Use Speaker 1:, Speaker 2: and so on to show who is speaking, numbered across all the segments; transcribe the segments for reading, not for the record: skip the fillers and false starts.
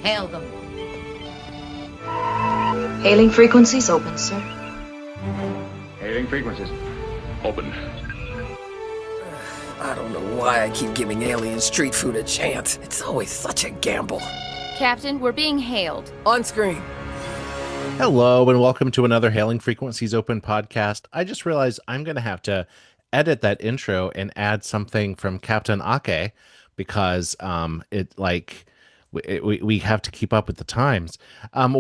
Speaker 1: Hail them.
Speaker 2: Hailing frequencies open, sir.
Speaker 3: Hailing frequencies open.
Speaker 4: I don't know why I keep giving alien street food a chance. It's always such a gamble.
Speaker 5: Captain, we're being hailed.
Speaker 4: On screen.
Speaker 6: Hello, and welcome to another Hailing Frequencies Open podcast. I just realized I'm going to have to edit that intro and add something from Captain Ake because we have to keep up with the times.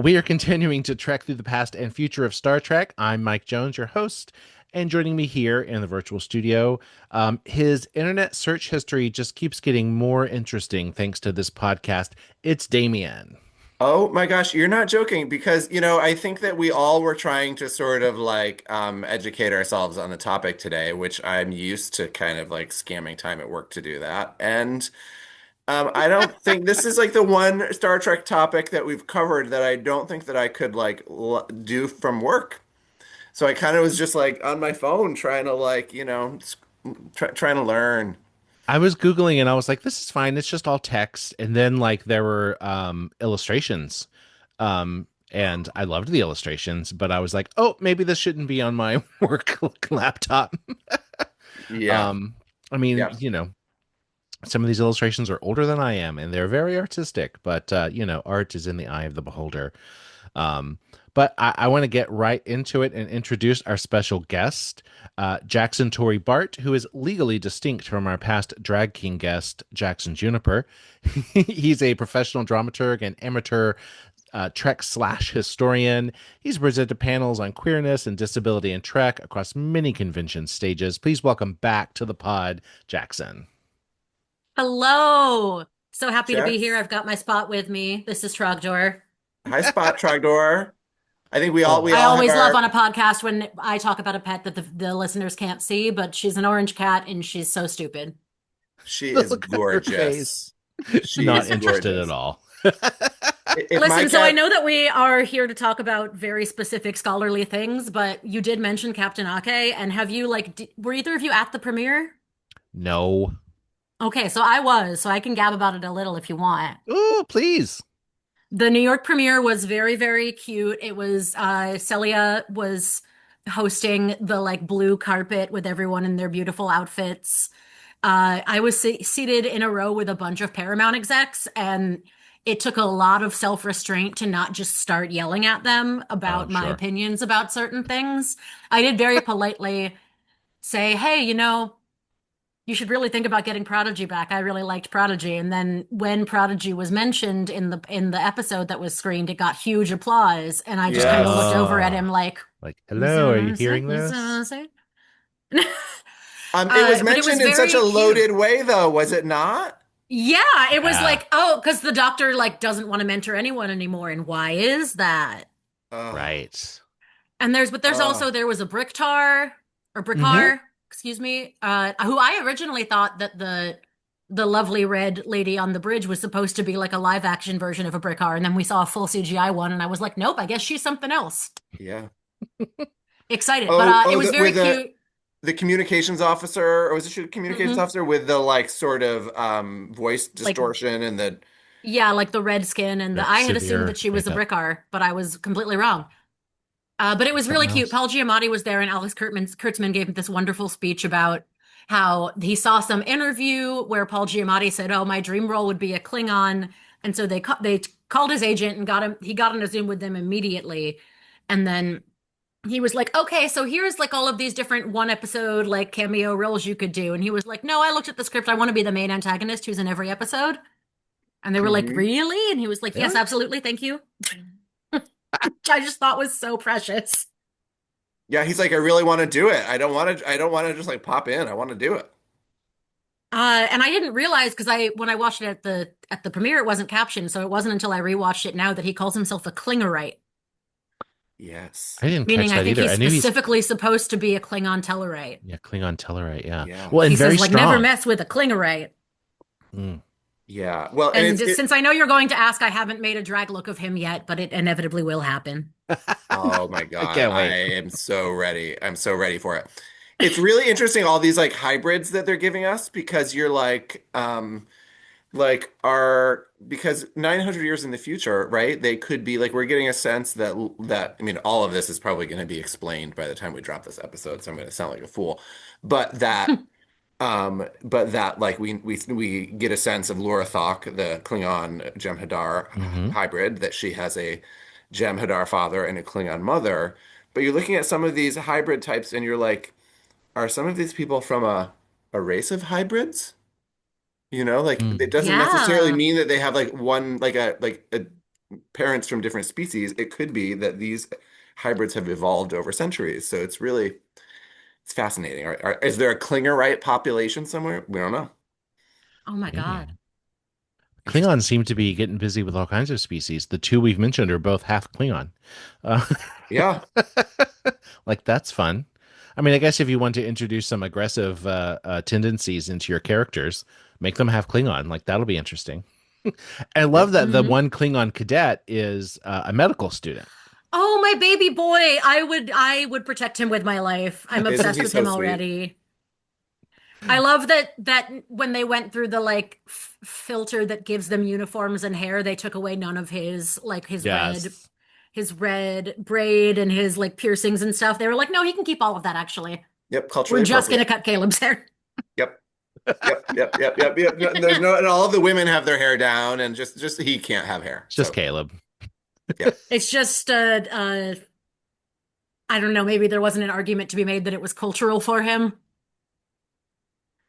Speaker 6: We are continuing to trek through the past and future of Star Trek. I'm Mike Jones, your host, and joining me here in the virtual studio, his internet search history just keeps getting more interesting thanks to this podcast. It's Damien.
Speaker 7: Oh my gosh, you're not joking because, I think that we all were trying to sort of educate ourselves on the topic today, which I'm used to kind of scamming time at work to do that. And I don't think this is the one Star Trek topic that we've covered that I don't think that I could do from work. So I kind of was just on my phone trying to trying to learn.
Speaker 6: I was Googling and I was like, this is fine. It's just all text. And then there were illustrations. And I loved the illustrations, but I was like, oh, maybe this shouldn't be on my work laptop.
Speaker 7: Yeah.
Speaker 6: Yeah. Some of these illustrations are older than I am and they're very artistic, but art is in the eye of the beholder. But I want to get right into it and introduce our special guest, Jackson Torii Bart, who is legally distinct from our past Drag King guest, Jackson Juniper. He's a professional dramaturg and amateur Trek/historian. He's presented panels on queerness and disability in Trek across many convention stages. Please welcome back to the pod, Jackson.
Speaker 8: Hello. So happy to be here. I've got my Spot with me. This is Trogdor.
Speaker 7: Hi, Spot Trogdor. I think we all
Speaker 8: I always love on a podcast when I talk about a pet that the listeners can't see, but she's an orange cat and she's so stupid.
Speaker 7: She is gorgeous.
Speaker 6: She's not interested at all.
Speaker 8: Listen, so I know that we are here to talk about very specific scholarly things, but you did mention Captain Ake, and have you were either of you at the premiere?
Speaker 6: No.
Speaker 8: Okay, so I was, so I can gab about it a little if you want.
Speaker 6: Oh, please.
Speaker 8: The New York premiere was very, very cute. It was, Celia was hosting the blue carpet with everyone in their beautiful outfits. I was seated in a row with a bunch of Paramount execs, and it took a lot of self-restraint to not just start yelling at them about my opinions about certain things. I did very politely say, hey, you should really think about getting Prodigy back. I really liked Prodigy. And then when Prodigy was mentioned in the episode that was screened, it got huge applause. And I just kind of looked over at him
Speaker 6: hello, are you hearing this?
Speaker 7: It was mentioned in such a loaded way, though, was it not?
Speaker 8: Yeah, it was because the doctor doesn't want to mentor anyone anymore. And why is that?
Speaker 6: Right.
Speaker 8: And there was a Bricktar or Brickar. Excuse me, who I originally thought that the lovely red lady on the bridge was supposed to be a live action version of a Brickar, and then we saw a full CGI one, and I was like, nope, I guess she's something else.
Speaker 7: Yeah.
Speaker 8: Excited, but it was very cute.
Speaker 7: The communications officer, or was it a communications officer with the sort of voice distortion and the...
Speaker 8: Yeah, the red skin, and I had assumed that she was a Brickar, but I was completely wrong. But it was really cute. Paul Giamatti was there, and Alex Kurtzman gave this wonderful speech about how he saw some interview where Paul Giamatti said, "Oh, my dream role would be a Klingon," and so they called his agent and got him. He got on a Zoom with them immediately, and then he was like, "Okay, so here's all of these different one episode cameo roles you could do," and he was like, "No, I looked at the script. I want to be the main antagonist who's in every episode," and they were like, "Really?" And he was like, "Yes, absolutely, thank you." I just thought was so precious.
Speaker 7: Yeah, he's like, I really want to do it. I don't want to just pop in. I want to do it.
Speaker 8: And I didn't realize because when I watched it at the premiere, it wasn't captioned, so it wasn't until I rewatched it now that he calls himself a Klingerite.
Speaker 7: Yes,
Speaker 6: I didn't
Speaker 8: meaning
Speaker 6: catch that
Speaker 8: I think
Speaker 6: either.
Speaker 8: he's specifically supposed to be a Klingon Tellarite.
Speaker 6: Yeah, Klingon Tellarite. Yeah.
Speaker 7: Well,
Speaker 6: and
Speaker 8: he
Speaker 6: very
Speaker 8: says,
Speaker 6: strong.
Speaker 8: never mess with a Klingerite.
Speaker 7: Yeah, well,
Speaker 8: and since I know you're going to ask, I haven't made a drag look of him yet, but it inevitably will happen.
Speaker 7: Oh my God,
Speaker 6: I can't wait.
Speaker 7: I am so ready. I'm so ready for it. It's really interesting, all these hybrids that they're giving us, because you're like are because 900 years in the future, right? They could be like we're getting a sense that I mean all of this is probably going to be explained by the time we drop this episode, so I'm going to sound like a fool. But that like we get a sense of Laura Thok, the Klingon Jem'Hadar
Speaker 6: Hmm.
Speaker 7: hybrid, that she has a Jem'Hadar father and a Klingon mother. But you're looking at some of these hybrid types and you're like, are some of these people from a race of hybrids? You know, like it doesn't necessarily
Speaker 8: Yeah.
Speaker 7: mean that they have like one like a parents from different species. It could be that these hybrids have evolved over centuries. So it's fascinating. Is there a Klingerite population somewhere? We don't know.
Speaker 8: Oh my
Speaker 6: Maybe.
Speaker 8: God.
Speaker 6: Klingons
Speaker 7: Interesting.
Speaker 6: seem to be getting busy with all kinds of species. The two we've mentioned are both half Klingon. Uh,
Speaker 7: Yeah.
Speaker 6: like that's fun. I mean, I guess if you want to introduce some aggressive tendencies into your characters, make them have Klingon. Like that'll be interesting. I love
Speaker 7: Yep.
Speaker 6: that the
Speaker 8: Hmm.
Speaker 6: one Klingon cadet is a medical student.
Speaker 8: Oh, my baby boy. I would protect him with my life. I'm
Speaker 7: Isn't
Speaker 8: obsessed
Speaker 7: he
Speaker 8: with
Speaker 7: so
Speaker 8: him
Speaker 7: sweet?
Speaker 8: already. I love that when they went through the like filter that gives them uniforms and hair, they took away none of his like
Speaker 6: Yes.
Speaker 8: his red braid and his like piercings and stuff. They were like, no, he can keep all of that actually.
Speaker 7: Yep.
Speaker 8: We're
Speaker 7: Culturally
Speaker 8: just gonna
Speaker 7: appropriate.
Speaker 8: cut Caleb's hair.
Speaker 7: Yep. Yep. There's no, and all of the women have their hair down, and just he can't have hair.
Speaker 6: It's just
Speaker 7: So
Speaker 6: Caleb.
Speaker 7: yeah.
Speaker 8: It's just I don't know, maybe there wasn't an argument to be made that it was cultural for him.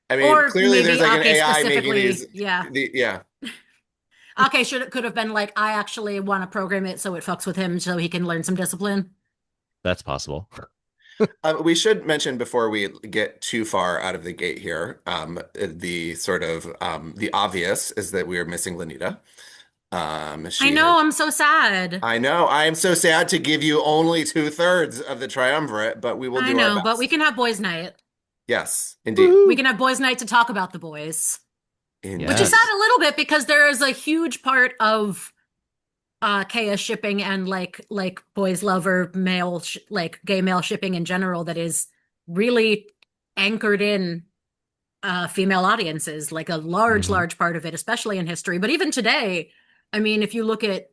Speaker 7: I mean,
Speaker 8: Or
Speaker 7: clearly there's
Speaker 8: maybe
Speaker 7: like an
Speaker 8: Ake
Speaker 7: AI making these.
Speaker 8: specifically, yeah.
Speaker 7: Yeah.
Speaker 8: Ake could have been like, I actually want to program it so it fucks with him so he can learn some discipline.
Speaker 6: That's possible.
Speaker 7: We should mention before we get too far out of the gate here, the sort of the obvious is that we are missing Lanita.
Speaker 8: I
Speaker 7: She has.
Speaker 8: know, I'm so sad.
Speaker 7: I know. I am so sad to give you only two-thirds of the triumvirate, but we will
Speaker 8: I
Speaker 7: do our
Speaker 8: know, but we
Speaker 7: best.
Speaker 8: can have boys' night.
Speaker 7: Yes, indeed.
Speaker 8: We
Speaker 6: Woohoo!
Speaker 8: can have boys' night to talk about the boys. Which is
Speaker 7: Indeed.
Speaker 8: sad
Speaker 6: Yes.
Speaker 8: a little bit because there is a huge part of Kea shipping and like boys lover male like gay male shipping in general that is really anchored in female audiences, like a
Speaker 6: Hmm.
Speaker 8: large part of it, especially in history. But even today, I mean, if you look at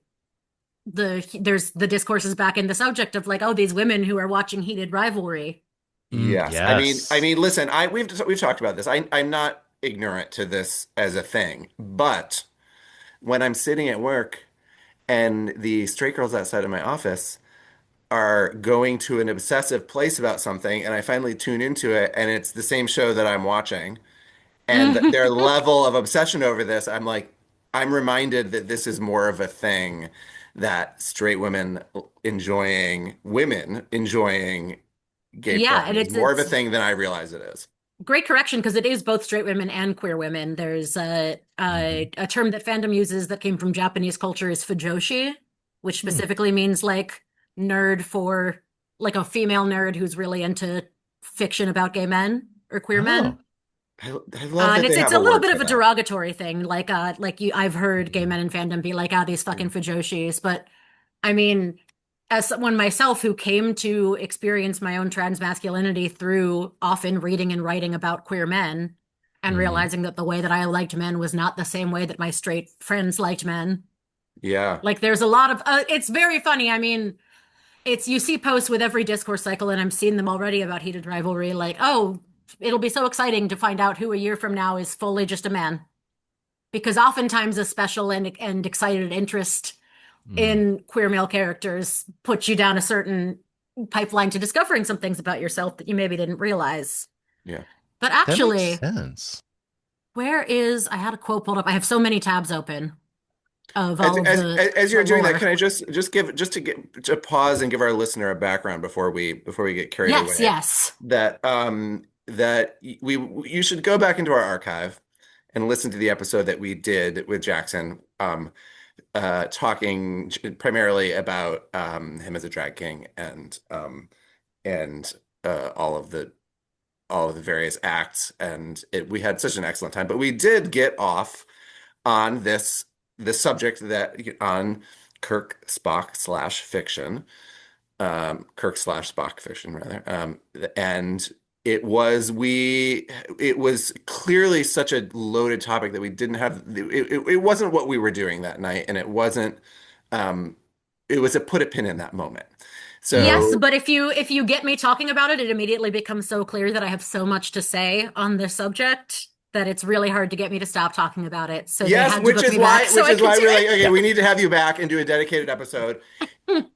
Speaker 8: there's the discourses back in the subject of like, oh, these women who are watching heated rivalry.
Speaker 7: Yes.
Speaker 6: Yes.
Speaker 7: Listen, we've talked about this. I'm not ignorant to this as a thing, but when I'm sitting at work and the straight girls outside of my office are going to an obsessive place about something, and I finally tune into it, and it's the same show that I'm watching, and their level of obsession over this, I'm like, I'm reminded that this is more of a thing that straight women enjoying gay
Speaker 8: Yeah,
Speaker 7: porn
Speaker 8: and
Speaker 7: is
Speaker 8: it's
Speaker 7: more of a
Speaker 8: it's
Speaker 7: thing than I realize it is.
Speaker 8: great correction because it is both straight women and queer women. There's
Speaker 6: Hmm.
Speaker 8: a term that fandom uses that came from Japanese culture is fujoshi, which
Speaker 6: Hmm.
Speaker 8: specifically means like nerd for like a female nerd who's really into fiction about gay men or queer
Speaker 6: Oh.
Speaker 8: men.
Speaker 7: I love
Speaker 8: And
Speaker 7: that they
Speaker 8: it's
Speaker 7: have
Speaker 8: a
Speaker 7: a
Speaker 8: little
Speaker 7: word
Speaker 8: bit
Speaker 7: for
Speaker 8: of a
Speaker 7: that.
Speaker 8: derogatory thing. Like you I've heard gay
Speaker 6: Hmm.
Speaker 8: men in fandom be like, ah, these fucking fujoshis. But I mean, as someone myself who came to experience my own trans masculinity through often reading and writing about queer men and
Speaker 6: Hmm.
Speaker 8: realizing that the way that I liked men was not the same way that my straight friends liked men.
Speaker 7: Yeah.
Speaker 8: Like there's a lot of it's very funny. I mean, it's you see posts with every discourse cycle and I'm seeing them already about heated rivalry like, "Oh, it'll be so exciting to find out who a year from now is fully just a man." Because oftentimes a special and excited interest
Speaker 6: Hmm.
Speaker 8: in queer male characters puts you down a certain pipeline to discovering some things about yourself that you maybe didn't realize.
Speaker 7: Yeah.
Speaker 8: But
Speaker 6: That makes
Speaker 8: actually,
Speaker 6: sense.
Speaker 8: where is I had a quote pulled up. I have so many tabs open of
Speaker 7: As
Speaker 8: all of
Speaker 7: as as
Speaker 8: the
Speaker 7: you're doing that,
Speaker 8: lore.
Speaker 7: can I just give just to get to pause and give our listener a background before we get carried
Speaker 8: Yes,
Speaker 7: away
Speaker 8: yes.
Speaker 7: that you should go back into our archive and listen to the episode that we did with Jackson talking primarily about him as a drag king and all of the various acts we had such an excellent time, but we did get off on this subject that on Kirk Spock slash fiction, Kirk slash Spock fiction rather, and it was clearly such a loaded topic that we didn't have it wasn't what we were doing that night, and it wasn't it was a put a pin in that moment.
Speaker 8: Yes,
Speaker 7: So
Speaker 8: but if you get me talking about it, it immediately becomes so clear that I have so much to say on this subject that it's really hard to get me to stop talking about it. So they
Speaker 7: yes,
Speaker 8: had to book me back so I could do
Speaker 7: we're like,
Speaker 8: it.
Speaker 7: okay, we need to have you back and do a dedicated episode.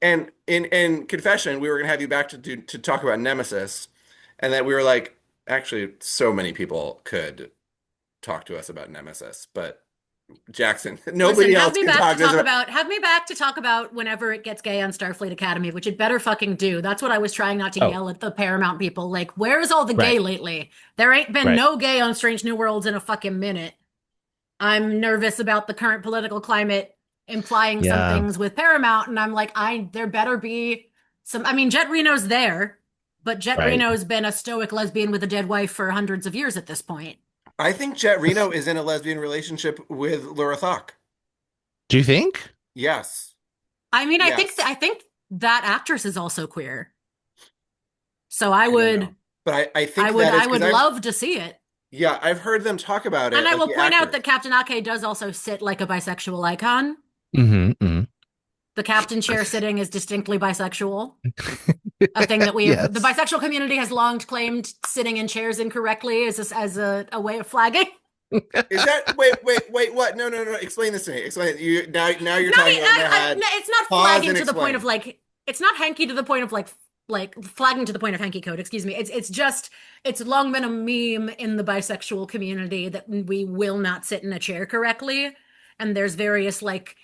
Speaker 7: And in confession, we were gonna have you back to talk about Nemesis, and that we were like, actually, so many people could talk to us about Nemesis, but Jackson,
Speaker 8: Listen,
Speaker 7: nobody else can talk to us about.
Speaker 8: have me back to talk about whenever it gets gay on Starfleet Academy, which it better fucking do. That's what I was trying not to
Speaker 6: Oh,
Speaker 8: yell at the Paramount people. Like, where's all the
Speaker 6: right.
Speaker 8: gay lately? There ain't been
Speaker 6: Right.
Speaker 8: no gay on Strange New Worlds in a fucking minute. I'm nervous about the current political climate implying some
Speaker 6: Yeah.
Speaker 8: things with Paramount, and I'm like, there better be some. I mean, Jet Reno's there, but Jet
Speaker 6: Right.
Speaker 8: Reno's been a stoic lesbian with a dead wife for hundreds of years at this point.
Speaker 7: I think Jet Reno is in a lesbian relationship with Laura Thok.
Speaker 6: Do you think?
Speaker 7: Yes.
Speaker 8: I mean,
Speaker 7: Yes.
Speaker 8: I think that actress is also queer. So
Speaker 7: I don't know. But I think
Speaker 8: I would love to see it.
Speaker 7: Yeah, I've heard them talk about it.
Speaker 8: And I
Speaker 7: like
Speaker 8: will
Speaker 7: the
Speaker 8: point out
Speaker 7: actors.
Speaker 8: that Captain Ake does also sit like a bisexual icon.
Speaker 6: Mm-hmm.
Speaker 8: The captain chair sitting is distinctly bisexual. A thing that
Speaker 6: Yes.
Speaker 8: the bisexual community has long claimed sitting in chairs incorrectly as a way of flagging.
Speaker 7: Is that wait, what? No. Explain this to me. Explain it. Now you're talking about my head.
Speaker 8: No, it's not
Speaker 7: Pause
Speaker 8: flagging
Speaker 7: and
Speaker 8: to the point of
Speaker 7: explain.
Speaker 8: like it's not hanky to the point of like flagging to the point of hanky code, excuse me. It's just it's long been a meme in the bisexual community that we will not sit in a chair correctly. And there's various like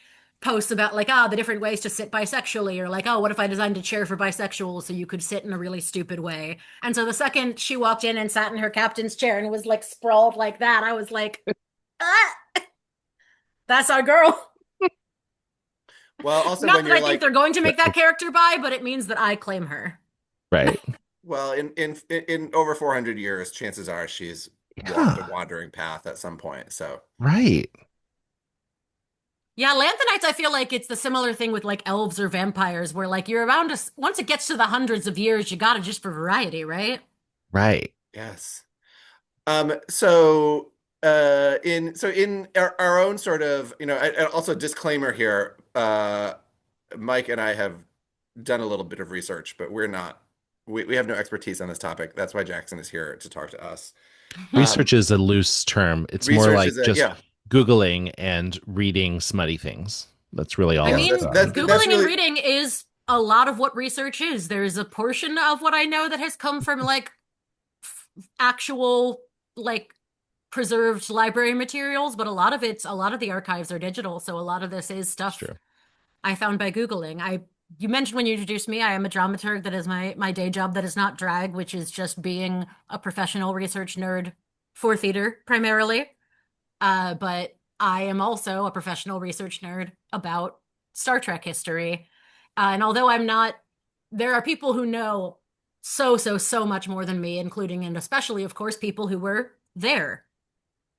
Speaker 8: posts about like the different ways to sit bisexually, or like, oh, what if I designed a chair for bisexual so you could sit in a really stupid way. And so the second she walked in and sat in her captain's chair and was like sprawled like that, I was like, that's our girl.
Speaker 7: Well, also
Speaker 8: Not
Speaker 7: when
Speaker 8: that
Speaker 7: you're
Speaker 8: I think
Speaker 7: like,
Speaker 8: they're going to make that character bi, but it means that I claim her.
Speaker 6: Right.
Speaker 7: well, in over 400 years, chances are she's walked a wandering path at some point. So
Speaker 6: Right.
Speaker 8: Yeah, Lanthanites, I feel like it's the similar thing with like elves or vampires, where like you're around us once it gets to the hundreds of years, you got it just for variety, right?
Speaker 6: Right.
Speaker 7: yes. So in our own sort of, and also disclaimer here, Mike and I have done a little bit of research, but we have no expertise on this topic. That's why Jackson is here to talk to us.
Speaker 6: Research is a loose term. It's more
Speaker 7: research
Speaker 6: like
Speaker 7: is
Speaker 6: just
Speaker 7: yeah.
Speaker 6: Googling and reading smutty things. That's really all.
Speaker 8: I
Speaker 6: I've
Speaker 8: mean,
Speaker 6: done.
Speaker 8: Googling and reading is a lot of what research is. There's a portion of what I know that has come from like actual like preserved library materials, but a lot of the archives are digital, so a lot of this is stuff I found by Googling. You mentioned when you introduced me, I am a dramaturg. That is my day job. That is not drag, which is just being a professional research nerd for theater primarily. But I am also a professional research nerd about Star Trek history. And although I'm not, there are people who know so much more than me, including and especially, of course, people who were there.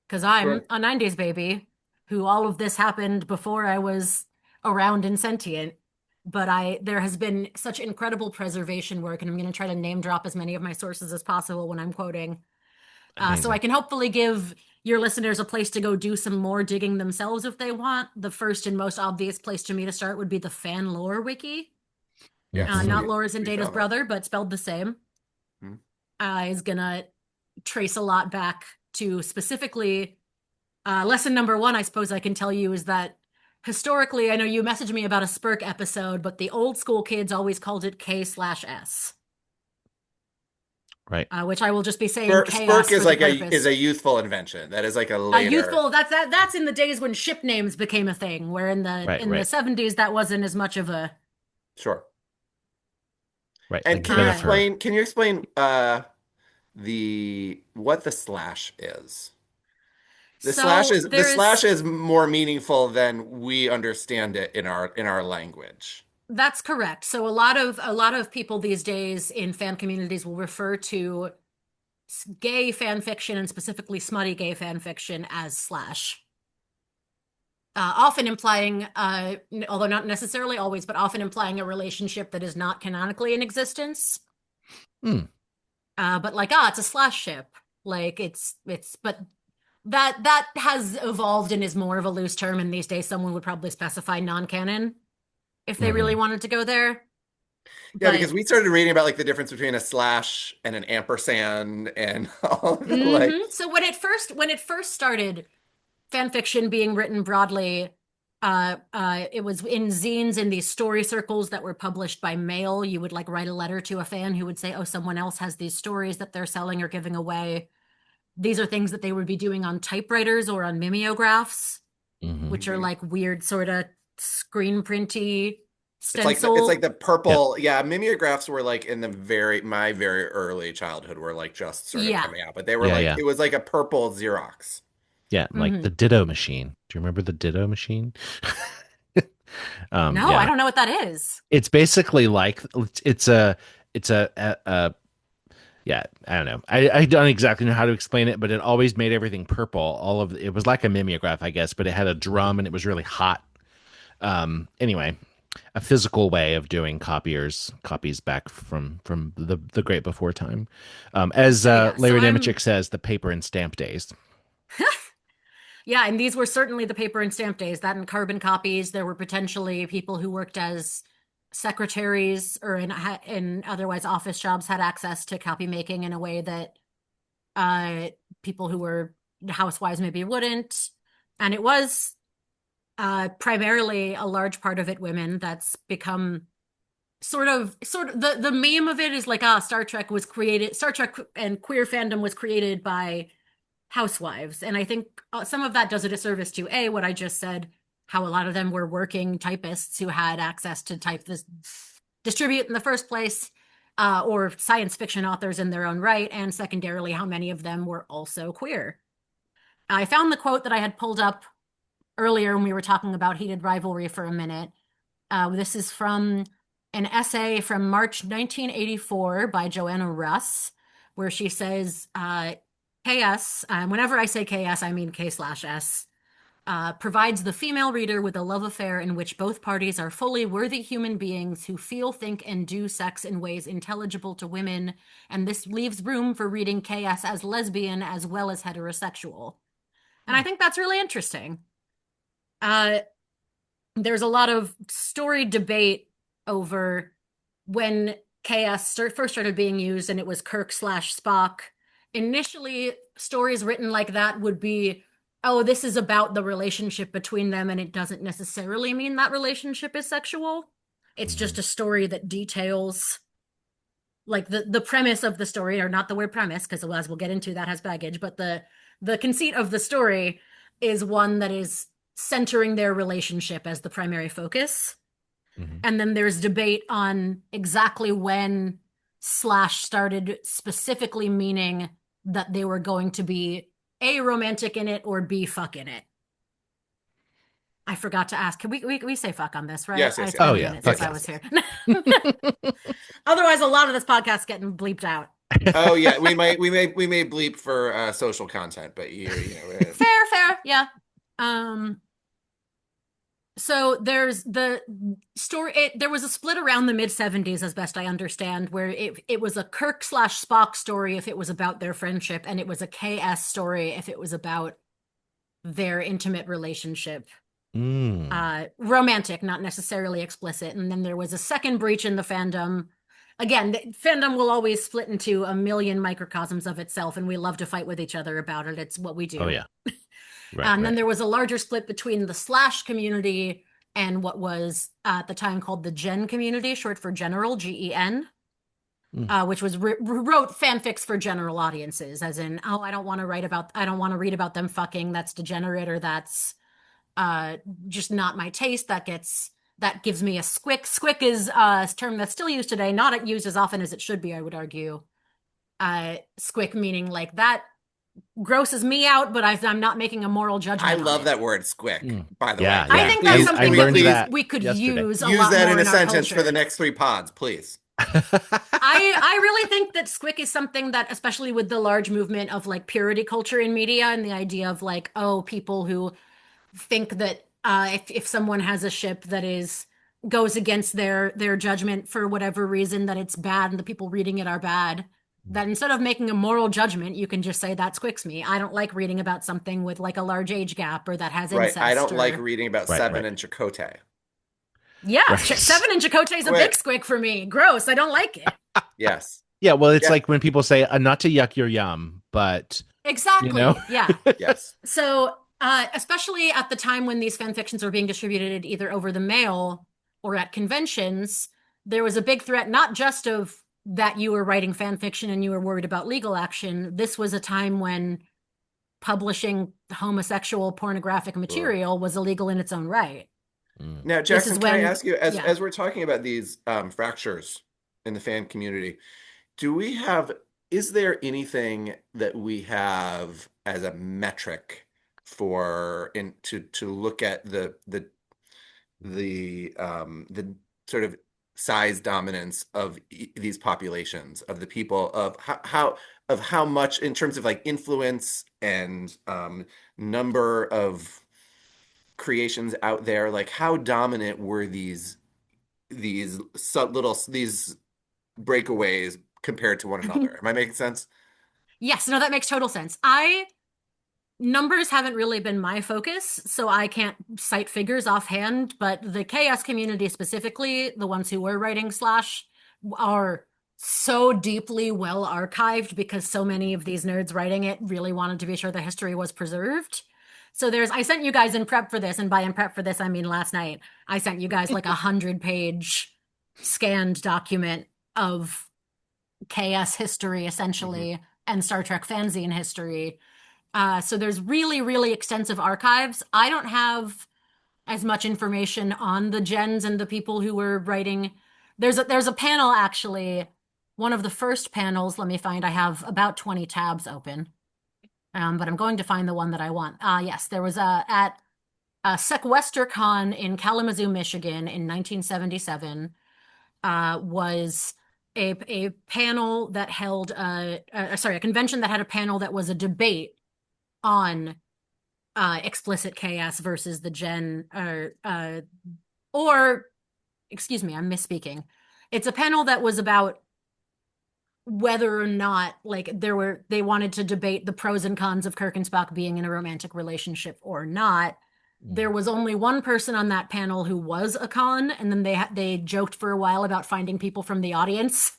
Speaker 8: Because I'm a 90s baby who all of this happened before I was around and sentient. But there has been such incredible preservation work, and I'm going to try to name drop as many of my sources as possible when I'm quoting. So I can hopefully give your listeners a place to go do some more digging themselves if they want. The first and most obvious place to me to start would be the Fan Lore Wiki.
Speaker 7: Yeah.
Speaker 8: Not Laura's and Data's brother, but spelled the same. Is going to trace a lot back to specifically lesson number one, I suppose I can tell you, is that historically, I know you messaged me about a Spurk episode, but the old school kids always called it K/S.
Speaker 6: Right.
Speaker 8: Which I will just be saying
Speaker 7: Spurk is like a youthful invention. That is like a later
Speaker 8: youthful. That's in the days when ship names became a thing. Where in the the 70s that wasn't as much of a
Speaker 7: sure.
Speaker 6: Right.
Speaker 7: And
Speaker 6: like
Speaker 7: can you explain what the slash is? The slash is more meaningful than we understand it in our language.
Speaker 8: That's correct. So a lot of people these days in fan communities will refer to gay fan fiction, and specifically smutty gay fan fiction, as slash. Often implying, although not necessarily always, but often implying a relationship that is not canonically in existence. But like, it's a slash ship. Like but that has evolved and is more of a loose term. And these days, someone would probably specify non-canon if they really wanted to go there.
Speaker 7: Yeah, because we started reading about like the difference between a slash and an ampersand and all the like.
Speaker 8: So when it first started, fan fiction being written broadly, it was in zines in these story circles that were published by mail. You would like write a letter to a fan who would say, "Oh, someone else has these stories that they're selling or giving away." These are things that they would be doing on typewriters or on mimeographs, which are like weird sort of screen printy stencil.
Speaker 7: It's like the purple. Yeah, mimeographs were like in my very early childhood were like just sort of coming out, but they were it was like a purple Xerox.
Speaker 6: Yeah, like the Ditto machine. Do you remember the Ditto machine?
Speaker 8: No, I don't know what that is.
Speaker 6: It's basically like it's a yeah, I don't know. I don't exactly know how to explain it, but it always made everything purple. It was like a mimeograph, I guess, but it had a drum and it was really hot. Anyway, a physical way of doing copies back from the great before time. As Larry Nemechik says, the paper and stamp days.
Speaker 8: Yeah, and these were certainly the paper and stamp days. That and carbon copies. There were potentially people who worked as secretaries or in otherwise office jobs had access to copy making in a way that people who were housewives maybe wouldn't. And it was primarily a large part of it women. That's become sort of the meme of it is like, Star Trek and queer fandom was created by housewives. And I think some of that does a disservice to what I just said, how a lot of them were working typists who had access to distribute in the first place, or science fiction authors in their own right, and secondarily, how many of them were also queer. I found the quote that I had pulled up earlier when we were talking about heated rivalry for a minute. This is from an essay from March 1984 by Joanna Russ, where she says, KS, whenever I say KS, I mean K/S, provides the female reader with a love affair in which both parties are fully worthy human beings who feel, think, and do sex in ways intelligible to women, and this leaves room for reading KS as lesbian as well as heterosexual. And I think that's really interesting. There's a lot of story debate over when KS first started being used, and it was Kirk/Spock. Initially, stories written like that would be, oh, this is about the relationship between them, and it doesn't necessarily mean that relationship is sexual. It's just a story that details, like, the premise of the story, or not the word premise, because as we'll get into, that has baggage, but the conceit of the story is one that is centering their relationship as the primary focus. And then there's debate on exactly when / started specifically meaning that they were going to be A, romantic in it, or B, fuck in it. I forgot to ask. Can we say fuck on this, right?
Speaker 7: Yes.
Speaker 6: Oh, yeah.
Speaker 8: Since I was here. Otherwise, a lot of this podcast's getting bleeped out.
Speaker 7: Oh yeah, we may bleep for social content, but you know.
Speaker 8: Fair, yeah. So there's the story. There was a split around the mid-70s, as best I understand, where it was a Kirk/Spock story if it was about their friendship, and it was a KS story if it was about their intimate relationship. Romantic, not necessarily explicit. And then there was a second breach in the fandom. Again, the fandom will always split into a million microcosms of itself, and we love to fight with each other about it. It's what we do.
Speaker 6: Oh, yeah.
Speaker 8: Right. Then there was a larger split between the / community and what was at the time called the Gen community, short for general, GEN, which was wrote fanfics for general audiences, as in, oh, I don't want to read about them fucking. That's degenerate, or that's just not my taste. That gives me a squick. Squick is a term that's still used today, not used as often as it should be, I would argue. Squick meaning like that grosses me out, but I'm not making a moral judgment.
Speaker 7: I love that word, squick. By the way,
Speaker 8: I think that's something we could use
Speaker 7: that in a sentence for the next 3 pods, please.
Speaker 8: I really think that squick is something that, especially with the large movement of like purity culture in media, and the idea of like, oh, people who think that if someone has a ship that goes against their judgment for whatever reason, that it's bad and the people reading it are bad. that instead of making a moral judgment, you can just say that squicks me. I don't like reading about something with like a large age gap or that has
Speaker 7: Right. I
Speaker 8: incest
Speaker 7: don't like
Speaker 8: or
Speaker 7: reading about
Speaker 6: Right,
Speaker 7: Seven
Speaker 6: right,
Speaker 7: and Chakotay.
Speaker 8: yeah,
Speaker 6: right.
Speaker 8: Seven and Chakotay is a big
Speaker 7: Wait.
Speaker 8: squick for me. Gross. I don't like it.
Speaker 7: Yes.
Speaker 6: Yeah, well, it's
Speaker 7: Yeah.
Speaker 6: like when people say not to yuck your yum, but you know.
Speaker 8: Exactly. Yeah.
Speaker 7: Yes.
Speaker 8: So, especially at the time when these fan fictions were being distributed either over the mail or at conventions, there was a big threat, not just of that you were writing fan fiction and you were worried about legal action. This was a time when publishing homosexual pornographic
Speaker 7: Sure.
Speaker 8: material was illegal in its own right.
Speaker 6: Mm.
Speaker 7: Now,
Speaker 8: This is
Speaker 7: Jackson, can I
Speaker 8: when,
Speaker 7: ask you,
Speaker 8: yeah.
Speaker 7: as we're talking about these fractures in the fan community, do we have, is there anything that we have as a metric for in to look at the sort of size dominance of these populations of the people of how much in terms of like influence and number of creations out there, like how dominant were these these breakaways compared to one another? Am I making sense?
Speaker 8: Yes, no, that makes total sense. Numbers haven't really been my focus, so I can't cite figures offhand, but the chaos community specifically, the ones who were writing Slash, are so deeply well archived because so many of these nerds writing it really wanted to be sure the history was preserved. So I sent you guys in prep for this, and by in prep for this, I mean last night, I sent you guys like 100-page scanned document of KS history, essentially, and Star Trek fanzine history. So there's really, really extensive archives. I don't have as much information on the gens and the people who were writing. There's a panel actually, one of the first panels. Let me find. I have about 20 tabs open, but I'm going to find the one that I want. Yes, there was at SecWesterCon in Kalamazoo, Michigan, in 1977. Was a panel that held a convention that had a panel that was a debate on explicit chaos versus the gen or excuse me, I'm misspeaking. It's a panel that was about whether or not like they wanted to debate the pros and cons of Kirk and Spock being in a romantic relationship or not. There was only one person on that panel who was a con, and then they joked for a while about finding people from the audience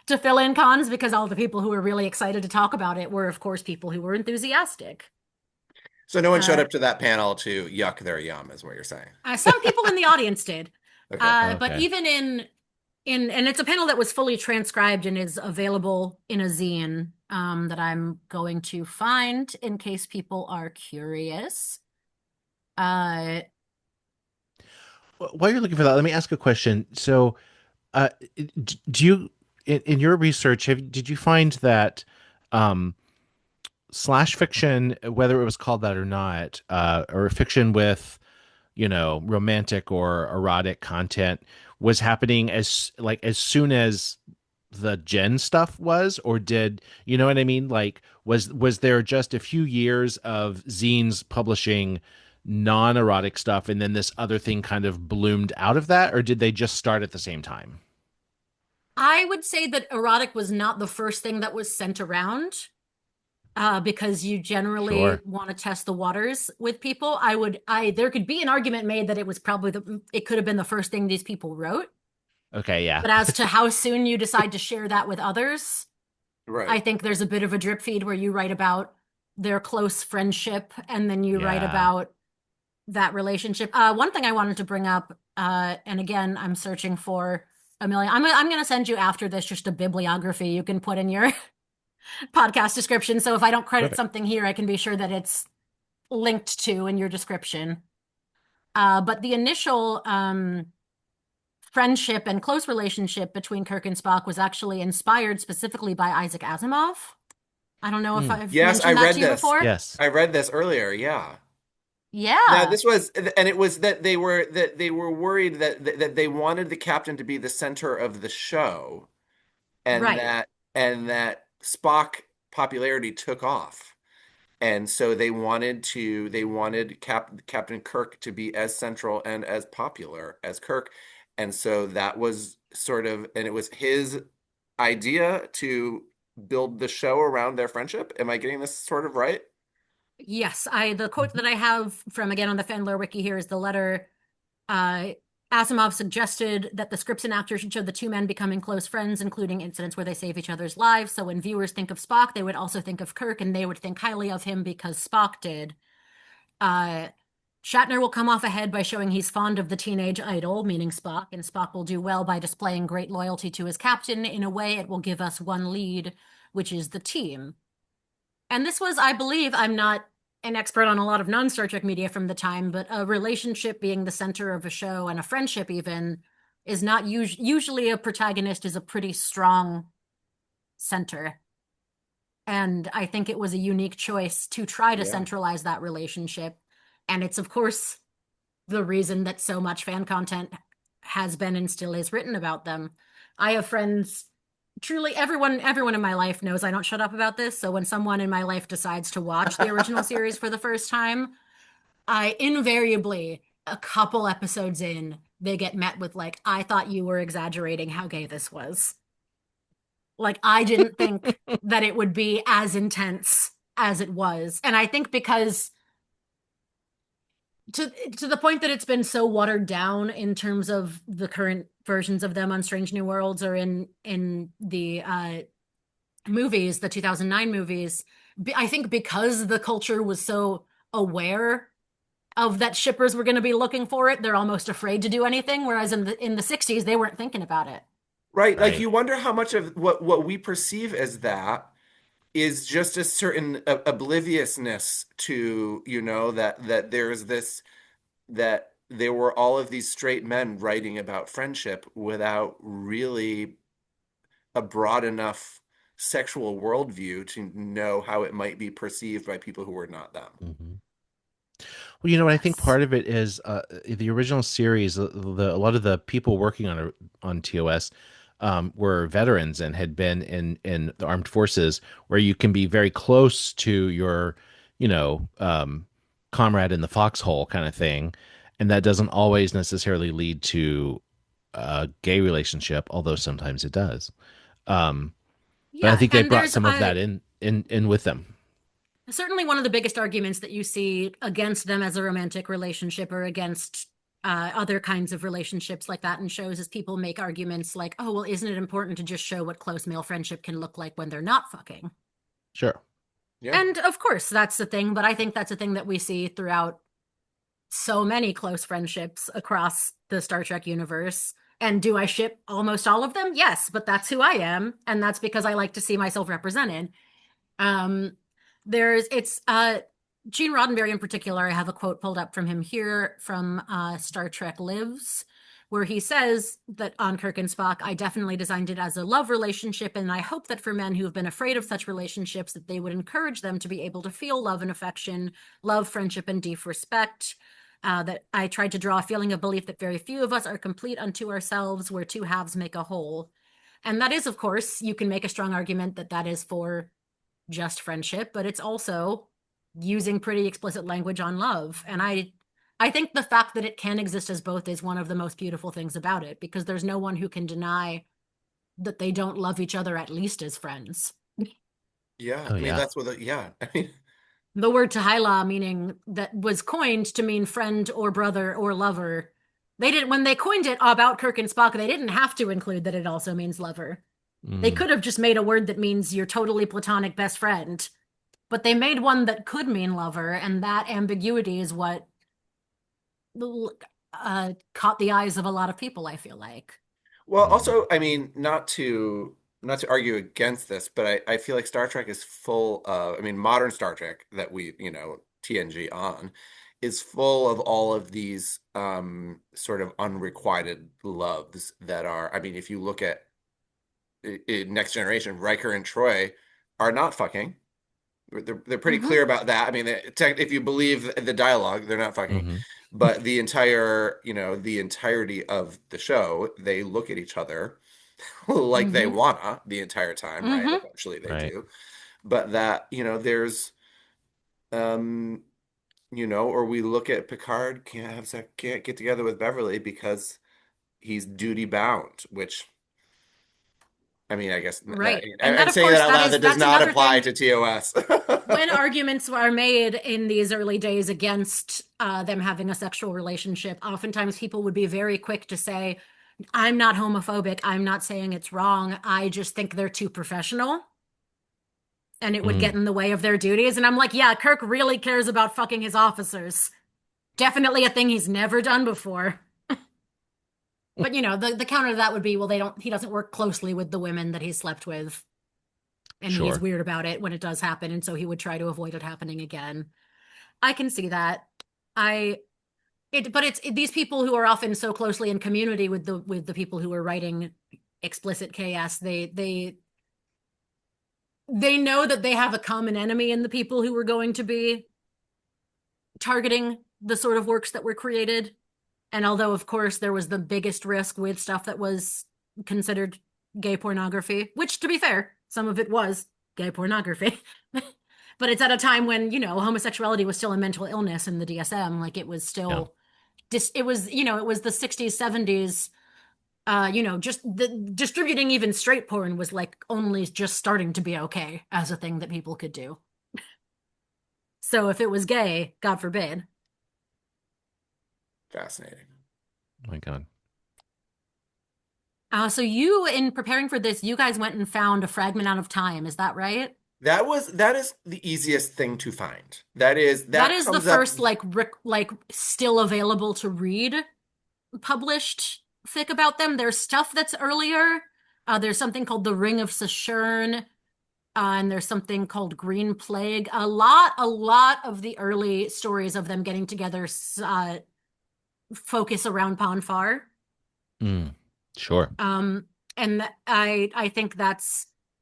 Speaker 8: to fill in cons because all the people who were really excited to talk about it were, of course, people who were enthusiastic.
Speaker 7: So no one showed up to that panel to yuck their yum, is what you're saying.
Speaker 8: Some people in the audience did.
Speaker 7: Okay.
Speaker 8: But
Speaker 6: Okay.
Speaker 8: even and it's a panel that was fully transcribed and is available in a zine that I'm going to find in case people are curious.
Speaker 6: While you're looking for that, let me ask a question. So, do you, in your research, did you find that slash fiction, whether it was called that or not, or fiction with, romantic or erotic content, was happening as soon as the gen stuff was, or did you know what I mean? Like, was there just a few years of zines publishing non-erotic stuff and then this other thing kind of bloomed out of that, or did they just start at the same time?
Speaker 8: I would say that erotic was not the first thing that was sent around. Because you generally
Speaker 6: Sure.
Speaker 8: want to test the waters with people. There could be an argument made that it was probably it could have been the first thing these people wrote.
Speaker 6: Okay, yeah.
Speaker 8: But as to how soon you decide to share that with others, I
Speaker 7: Right.
Speaker 8: think there's a bit of a drip feed where you write about their close friendship and then you write
Speaker 6: Yeah.
Speaker 8: about that relationship. One thing I wanted to bring up, and again, I'm searching for Amelia. I'm going to send you after this just a bibliography you can put in your podcast description. So if I don't credit
Speaker 6: Perfect.
Speaker 8: something here, I can be sure that it's linked to in your description. But the initial friendship and close relationship between Kirk and Spock was actually inspired specifically by Isaac Asimov. I don't know if I've
Speaker 7: Yes, I
Speaker 8: mentioned that
Speaker 7: read
Speaker 8: to you
Speaker 7: this.
Speaker 8: before.
Speaker 6: Yes.
Speaker 7: I read this earlier. Yeah. Now
Speaker 8: Yeah,
Speaker 7: this was, and it was that they were worried that they wanted the captain to be the center of the show, and
Speaker 8: right.
Speaker 7: that Spock popularity took off. And so they wanted Captain Kirk to be as central and as popular as Kirk. And so that was sort of, and it was his idea to build the show around their friendship. Am I getting this sort of right?
Speaker 8: Yes, the quote that I have from again on the Fanlore wiki here is the letter. Uh, Asimov suggested that the scripts and actors should show the two men becoming close friends, including incidents where they save each other's lives. So when viewers think of Spock, they would also think of Kirk, and they would think highly of him because Spock did. Uh, Shatner will come off ahead by showing he's fond of the teenage idol, meaning Spock, and Spock will do well by displaying great loyalty to his captain. In a way, it will give us one lead, which is the team. And this was, I believe, I'm not an expert on a lot of non-Star Trek media from the time, but a relationship being the center of a show and a friendship even is not usually a protagonist is a pretty strong center. And I think it was a unique choice to try to centralize that relationship. And it's, of course, the reason that so much fan content has been and still is written about them. I have friends, truly everyone in my life knows I don't shut up about this. So when someone in my life decides to watch the original series for the first time, I invariably, a couple episodes in, they get met with like, I thought you were exaggerating how gay this was. Like, I didn't think that it would be as intense as it was. And I think because to the point that it's been so watered down in terms of the current versions of them on Strange New Worlds or in the movies, the 2009 movies, I think because the culture was so aware of that shippers were going to be looking for it, they're almost afraid to do anything, whereas in the 60s they weren't thinking about it.
Speaker 7: Right. Like you wonder how much of what we perceive as that is just a certain obliviousness to, that there's this, that there were all of these straight men writing about friendship without really a broad enough sexual worldview to know how it might be perceived by people who were not them.
Speaker 6: Mm-hmm. Well, I think part of it is the original series. A lot of the people working on TOS were veterans and had been in the armed forces, where you can be very close to your, comrade in the foxhole kind of thing, and that doesn't always necessarily lead to a gay relationship, although sometimes it does. But I think they brought some of that in with them.
Speaker 8: Certainly one of the biggest arguments that you see against them as a romantic relationship or against other kinds of relationships like that in shows is people make arguments like, oh, well, isn't it important to just show what close male friendship can look like when they're not fucking?
Speaker 6: Sure.
Speaker 7: Yeah.
Speaker 8: And of course, that's the thing, but I think that's a thing that we see throughout so many close friendships across the Star Trek universe. And do I ship almost all of them? Yes, but that's who I am. And that's because I like to see myself represented. Gene Roddenberry in particular, I have a quote pulled up from him here from Star Trek Lives, where he says that on Kirk and Spock, I definitely designed it as a love relationship, and I hope that for men who have been afraid of such relationships, that they would encourage them to be able to feel love and affection, love, friendship, and deep respect. That I tried to draw a feeling of belief that very few of us are complete unto ourselves, where two halves make a whole. And that is, of course, you can make a strong argument that that is for just friendship, but it's also using pretty explicit language on love. And I think the fact that it can exist as both is one of the most beautiful things about it, because there's no one who can deny that they don't love each other at least as friends.
Speaker 7: Yeah.
Speaker 6: Oh,
Speaker 7: I mean, that's what, I mean,
Speaker 8: the word Tahila, meaning that was coined to mean friend or brother or lover. When they coined it about Kirk and Spock, they didn't have to include that it also means lover. They could have just made a word that means your totally platonic best friend, but they made one that could mean lover, and that ambiguity is what caught the eyes of a lot of people, I feel like.
Speaker 7: Well, also, I mean, not to argue against this, but I feel like Star Trek is full of, I mean, modern Star Trek that we, TNG on, is full of all of these sort of unrequited loves that are, I mean, if you look at Next Generation, Riker and Troy are not fucking. They're pretty clear about that. I mean, if you believe the dialogue, they're not fucking. But the entirety of the show, they look at each other like they wanna the entire time, right? Eventually they do. But that, there's or we look at Picard can't get together with Beverly because he's duty bound, which I mean, I guess
Speaker 8: Right. And that,
Speaker 7: I'm
Speaker 8: of
Speaker 7: saying
Speaker 8: course,
Speaker 7: that out loud. That does
Speaker 8: that's
Speaker 7: not
Speaker 8: another
Speaker 7: apply
Speaker 8: thing.
Speaker 7: to TOS.
Speaker 8: When arguments are made in these early days against them having a sexual relationship, oftentimes people would be very quick to say, I'm not homophobic. I'm not saying it's wrong. I just think they're too professional. And it would get in the way of their duties. And I'm like, yeah, Kirk really cares about fucking his officers. Definitely a thing he's never done before. But you know, the counter to that would be, well, he doesn't work closely with the women that he's slept with. And he's weird about it when it does happen, and so he would try to avoid it happening again. I can see that. But it's these people who are often so closely in community with the people who are writing explicit KS. They know that they have a common enemy in the people who are going to be targeting the sort of works that were created. And although, of course, there was the biggest risk with stuff that was considered gay pornography, which, to be fair, some of it was gay pornography. But it's at a time when, you know, homosexuality was still a mental illness in the DSM. Like, it was still, it was the 60s, 70s. Just distributing even straight porn was like only just starting to be okay as a thing that people could do. So if it was gay, God forbid.
Speaker 7: Fascinating.
Speaker 6: Oh my God.
Speaker 8: So you, in preparing for this, you guys went and found a fragment out of time. Is that right?
Speaker 7: That is the easiest thing to find. That is
Speaker 8: the first like still available to read published fic about them. There's stuff that's earlier. There's something called the Ring of Saturn, and there's something called Green Plague. A lot of the early stories of them getting together focus around Ponfar.
Speaker 6: Sure.
Speaker 8: And I think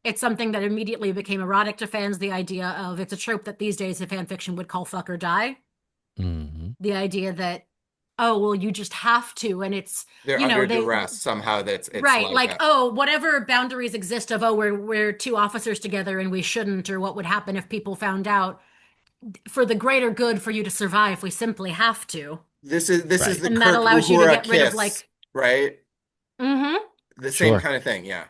Speaker 8: it's something that immediately became erotic to fans. The idea of, it's a trope that these days fan fiction would call fuck or die. The idea that, oh, well, you just have to, and
Speaker 7: they're under duress somehow. It's
Speaker 8: right, like oh, whatever boundaries exist of, oh, we're two officers together and we shouldn't, or what would happen if people found out. For the greater good, for you to survive, we simply have to.
Speaker 7: This is the
Speaker 8: and
Speaker 7: Kirk
Speaker 8: that allows you to get rid of
Speaker 7: right? The same kind of thing, yeah.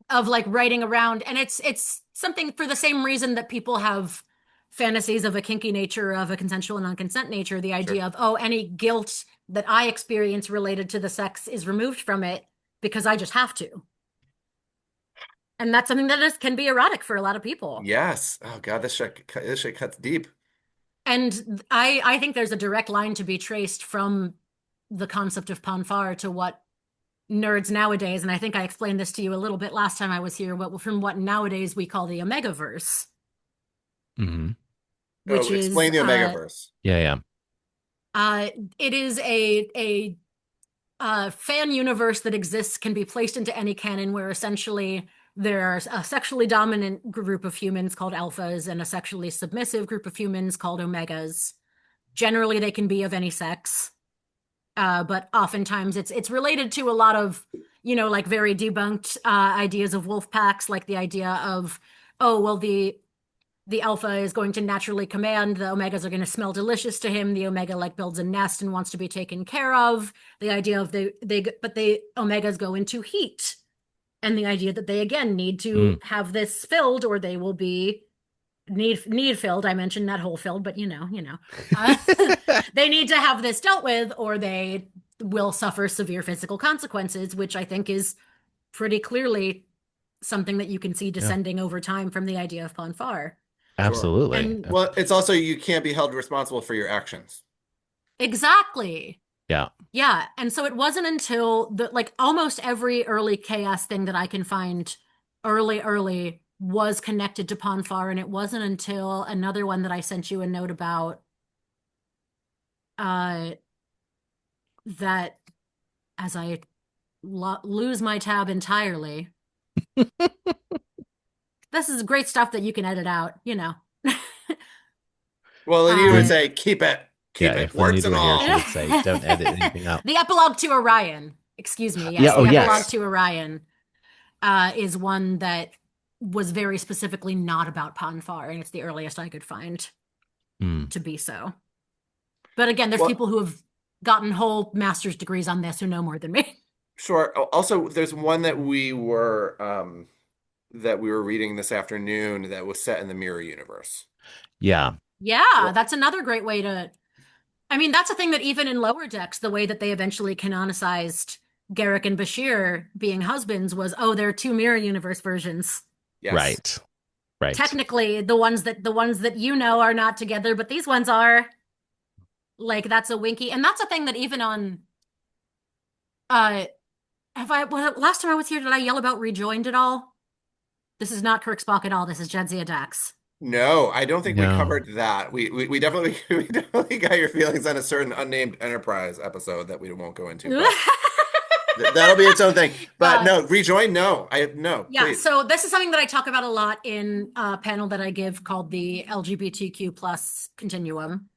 Speaker 8: Of like writing around, and it's something for the same reason that people have fantasies of a kinky nature, of a consensual and non-consent nature. The idea of, oh, any guilt that I experience related to the sex is removed from it because I just have to. And that's something that can be erotic for a lot of people.
Speaker 7: Yes. Oh God, this shit cuts deep.
Speaker 8: And I think there's a direct line to be traced from the concept of Ponfar to what nerds nowadays, and I think I explained this to you a little bit last time I was here, from what nowadays we call the Omegaverse. Which is
Speaker 7: explain the Omegaverse.
Speaker 6: Yeah.
Speaker 8: It is a fan universe that exists, can be placed into any canon, where essentially there's a sexually dominant group of humans called alphas and a sexually submissive group of humans called omegas. Generally, they can be of any sex, but oftentimes it's related to a lot of, like very debunked ideas of wolf packs, like the idea of, oh, well, the alpha is going to naturally command, the omegas are going to smell delicious to him, the omega like builds a nest and wants to be taken care of, the idea of the omegas go into heat, and the idea that they again need to have this filled, or they will be need filled. I mentioned that whole filled, but they need to have this dealt with, or they will suffer severe physical consequences, which I think is pretty clearly something that you can see descending over time from the idea of Ponfar.
Speaker 6: Absolutely.
Speaker 8: And,
Speaker 7: well, it's also, you can't be held responsible for your actions.
Speaker 8: Exactly.
Speaker 6: Yeah.
Speaker 8: And so it wasn't until almost every early chaos thing that I can find early was connected to Ponfar, and it wasn't until another one that I sent you a note about that, as I lose my tab entirely. This is great stuff that you can edit out,
Speaker 7: Well, Anita would say, keep it. Keep it.
Speaker 6: If Juanita were here, she would say, don't edit anything out.
Speaker 8: The epilogue to Orion. Excuse me. Yes. Epilogue to Orion is one that was very specifically not about Ponfar, and it's the earliest I could find to be so. But again, there's people who have gotten whole master's degrees on this who know more than me.
Speaker 7: Sure. Also, there's one that we were reading this afternoon that was set in the mirror universe.
Speaker 6: Yeah.
Speaker 8: Yeah, that's another great way to. I mean, that's a thing that even in Lower Decks, the way that they eventually canonicized Garrick and Bashir being husbands was, oh, there are two mirror universe versions.
Speaker 7: Yes.
Speaker 6: Right. Right.
Speaker 8: Technically, the ones that you know are not together, but these ones are. Like that's a winky, and that's a thing that even on have I well, last time I was here, did I yell about rejoined at all? This is not Kirk Spock at all. This is Jadzia Dax.
Speaker 7: No, I don't think we
Speaker 6: No.
Speaker 7: covered that. We definitely we definitely got your feelings on a certain unnamed Enterprise episode that we won't go into, but that'll be its own thing. But no, rejoin, no. No,
Speaker 8: Yeah,
Speaker 7: please.
Speaker 8: so this is something that I talk about a lot in a panel that I give called the LGBTQ plus continuum.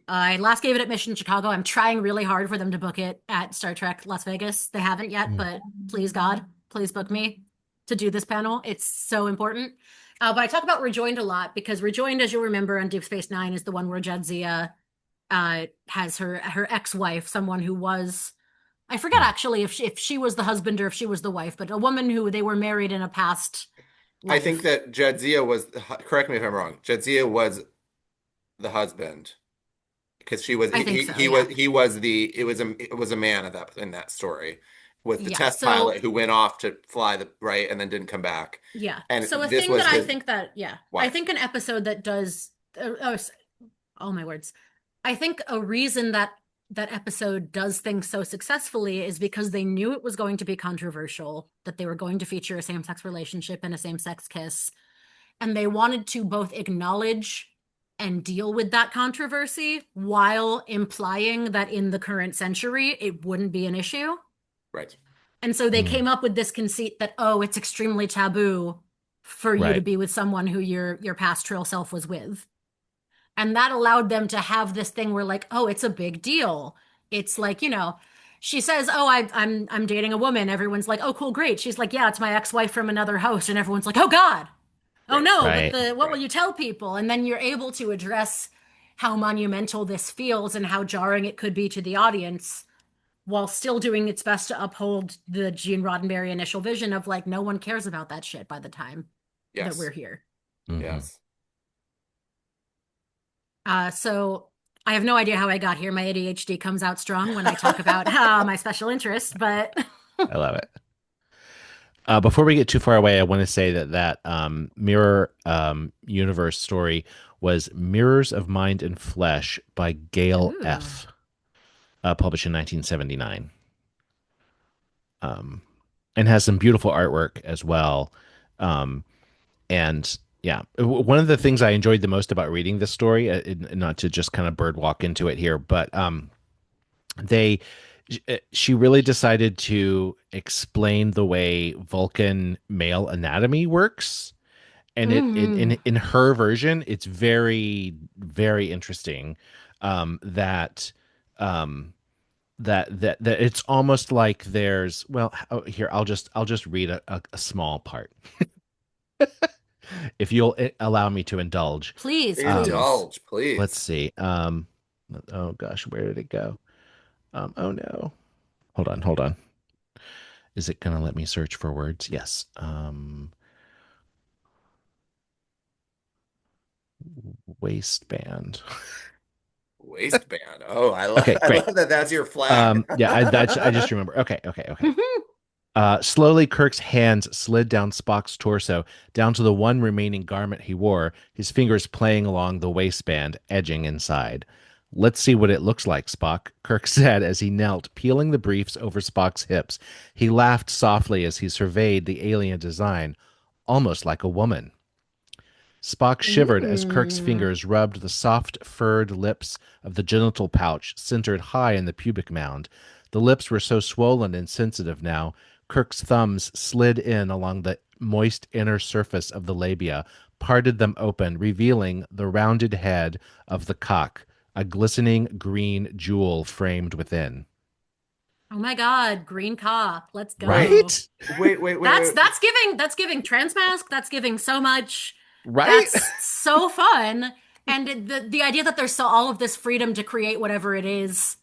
Speaker 8: I last gave it at Mission Chicago. I'm trying really hard for them to book it at Star Trek Las Vegas. They haven't yet, but please God, please book me to do this panel. It's so important. But I talk about Rejoined a lot because Rejoined, as you'll remember on Deep Space Nine, is the one where Jadzia has her ex-wife, someone who was, I forget actually if she was the husband or if she was the wife, but a woman who they were married in a past
Speaker 7: I
Speaker 8: life.
Speaker 7: think that Jadzia was, correct me if I'm wrong, Jadzia was the husband because she was
Speaker 8: I think so,
Speaker 7: he
Speaker 8: yeah.
Speaker 7: was it was a man of that in that story was the
Speaker 8: Yeah,
Speaker 7: test
Speaker 8: so
Speaker 7: pilot who went off to fly the right and then didn't come back.
Speaker 8: yeah.
Speaker 7: And
Speaker 8: So a
Speaker 7: this
Speaker 8: thing
Speaker 7: was
Speaker 8: that I
Speaker 7: his
Speaker 8: think that, yeah, I
Speaker 7: wife.
Speaker 8: think an episode that does, all my words. I think a reason that that episode does things so successfully is because they knew it was going to be controversial, that they were going to feature a same-sex relationship and a same-sex kiss, and they wanted to both acknowledge and deal with that controversy while implying that in the current century it wouldn't be an issue.
Speaker 7: Right.
Speaker 8: And so they came up with this conceit that, oh, it's extremely taboo for you to
Speaker 6: Right.
Speaker 8: be with someone who your pastoral self was with. And that allowed them to have this thing where like, oh, it's a big deal. It's like, she says, oh, I'm dating a woman. Everyone's like, oh, cool, great. She's like, yeah, it's my ex-wife from another host. And everyone's like, oh God. Oh
Speaker 7: Right.
Speaker 8: no, but
Speaker 6: Right.
Speaker 8: what will you tell people? And then you're able to address how monumental this feels and how jarring it could be to the audience while still doing its best to uphold the Gene Roddenberry initial vision of like, no one cares about that shit by the time that
Speaker 7: Yes.
Speaker 8: we're here.
Speaker 7: Yes.
Speaker 8: So I have no idea how I got here. My ADHD comes out strong when I talk about my special interest, but
Speaker 6: I love it. Before we get too far away, I want to say that mirror universe story was Mirrors of Mind and Flesh by Gail
Speaker 8: Ooh.
Speaker 6: F., published in 1979. And has some beautiful artwork as well. And yeah, one of the things I enjoyed the most about reading this story, not to just kind of bird walk into it here, but they she really decided to explain the way Vulcan male anatomy works, and in her version it's very, very interesting. That that it's almost like there's, well, here I'll just read a small part if you'll allow me to indulge.
Speaker 8: Please,
Speaker 7: Indulge, please.
Speaker 6: Let's see. Oh gosh, where did it go? Oh no. Hold on. Is it gonna let me search for words? Yes. Waistband.
Speaker 7: Waistband. Oh,
Speaker 6: Okay,
Speaker 7: I
Speaker 6: great.
Speaker 7: love that. That's your flag.
Speaker 6: Yeah, I just remember. Okay. Slowly, Kirk's hands slid down Spock's torso, down to the one remaining garment he wore, his fingers playing along the waistband, edging inside. Let's see what it looks like, Spock, Kirk said as he knelt, peeling the briefs over Spock's hips. He laughed softly as he surveyed the alien design, almost like a woman. Spock shivered as Kirk's fingers rubbed the soft, furred lips of the genital pouch centered high in the pubic mound. The lips were so swollen and sensitive now. Kirk's thumbs slid in along the moist inner surface of the labia, parted them open, revealing the rounded head of the cock, a glistening green jewel framed within.
Speaker 8: Oh my God, green cock. Let's go.
Speaker 6: Right?
Speaker 7: Wait.
Speaker 8: That's giving transmask. That's giving so much.
Speaker 6: Right?
Speaker 8: That's so fun. And the idea that there's all of this freedom to create whatever it is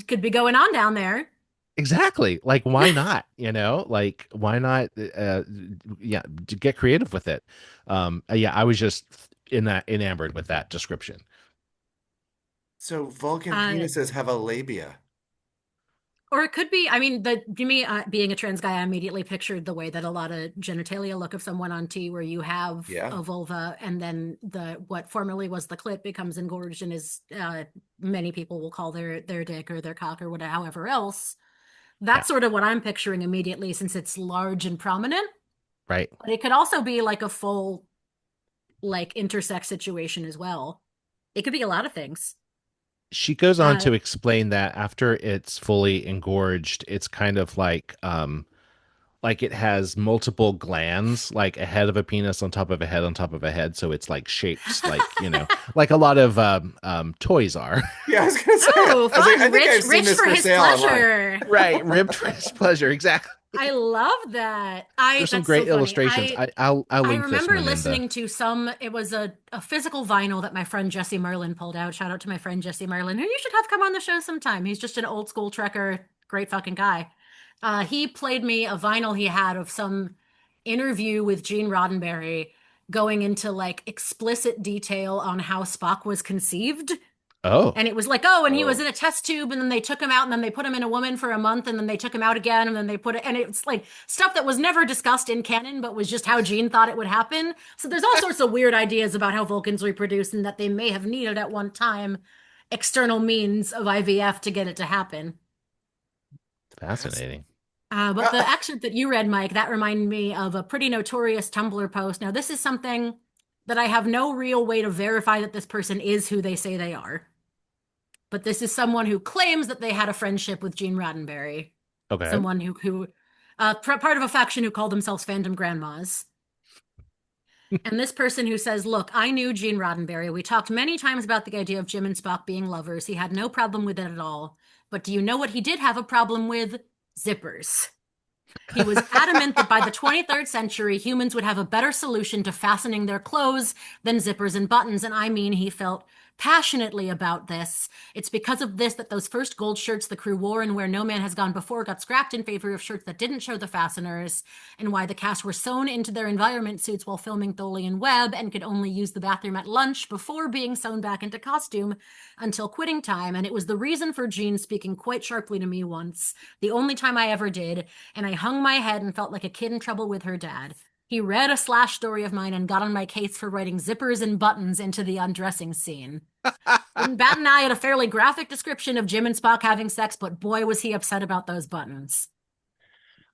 Speaker 8: could be going on down there.
Speaker 6: Exactly. Like, why not? Like, why not? Yeah, to get creative with it. Yeah, I was just in that enamored with that description.
Speaker 7: So Vulcan
Speaker 8: Uh,
Speaker 7: penises have a labia.
Speaker 8: Or it could be, I mean, me being a trans guy, I immediately pictured the way that a lot of genitalia look of someone on T, where you have
Speaker 7: Yeah.
Speaker 8: a vulva and then what formerly was the clit becomes engorged and is many people will call their dick or their cock or whatever, however else.
Speaker 6: Yeah.
Speaker 8: That's sort of what I'm picturing immediately since it's large and prominent.
Speaker 6: Right.
Speaker 8: But it could also be like a full like intersex situation as well. It could be a lot of things.
Speaker 6: She goes on
Speaker 8: Uh,
Speaker 6: to explain that after it's fully engorged, it's kind of like it has multiple glands, like a head of a penis on top of a head on top of a head, so it's like shaped like, like a lot of toys are.
Speaker 7: Yeah, I was gonna say.
Speaker 8: oh,
Speaker 7: I was like, I
Speaker 8: fun!
Speaker 7: think I've
Speaker 8: Rich,
Speaker 7: seen
Speaker 8: rich
Speaker 7: this
Speaker 8: for
Speaker 7: for
Speaker 8: his
Speaker 7: sale online.
Speaker 8: pleasure.
Speaker 6: Right, ribbed for his pleasure, exactly.
Speaker 8: I love that.
Speaker 6: There's some
Speaker 8: That's so
Speaker 6: great
Speaker 8: funny.
Speaker 6: illustrations. I'll
Speaker 8: I
Speaker 6: link this
Speaker 8: remember
Speaker 6: one in
Speaker 8: listening to it was a physical vinyl that my friend Jesse Merlin pulled out. Shout out to my friend Jesse Merlin, who you should have come on the show sometime. He's just an old school trekker, great fucking guy. He played me a vinyl he had of some interview with Gene Roddenberry going into like explicit detail on how Spock was conceived.
Speaker 6: Oh.
Speaker 8: And it was like, oh, and he was
Speaker 7: Oh.
Speaker 8: in a test tube, and then they took him out, and then they put him in a woman for a month, and then they took him out again, and then they put it, and it's like stuff that was never discussed in canon, but was just how Gene thought it would happen. So there's all sorts of weird ideas about how Vulcans reproduce, and that they may have needed at one time external means of IVF to get it to happen.
Speaker 6: Fascinating.
Speaker 8: But the excerpt that you read, Mike, that reminded me of a pretty notorious Tumblr post. Now, this is something that I have no real way to verify that this person is who they say they are. But this is someone who claims that they had a friendship with Gene Roddenberry.
Speaker 6: Okay.
Speaker 8: Someone who part of a faction who called themselves fandom grandmas. And this person who says, look, I knew Gene Roddenberry. We talked many times about the idea of Jim and Spock being lovers. He had no problem with it at all. But do you know what he did have a problem with? Zippers. He was adamant that by the 23rd century, humans would have a better solution to fastening their clothes than zippers and buttons. And I mean, he felt passionately about this. It's because of this that those first gold shirts the crew wore and where no man has gone before got scrapped in favor of shirts that didn't show the fasteners, and why the cast were sewn into their environment suits while filming Tholian Web and could only use the bathroom at lunch before being sewn back into costume until quitting time. And it was the reason for Jean speaking quite sharply to me once, the only time I ever did, and I hung my head and felt like a kid in trouble with her dad. He read a slash story of mine and got on my case for writing zippers and buttons into the undressing scene. And Bat and I had a fairly graphic description of Jim and Spock having sex, but boy, was he upset about those buttons.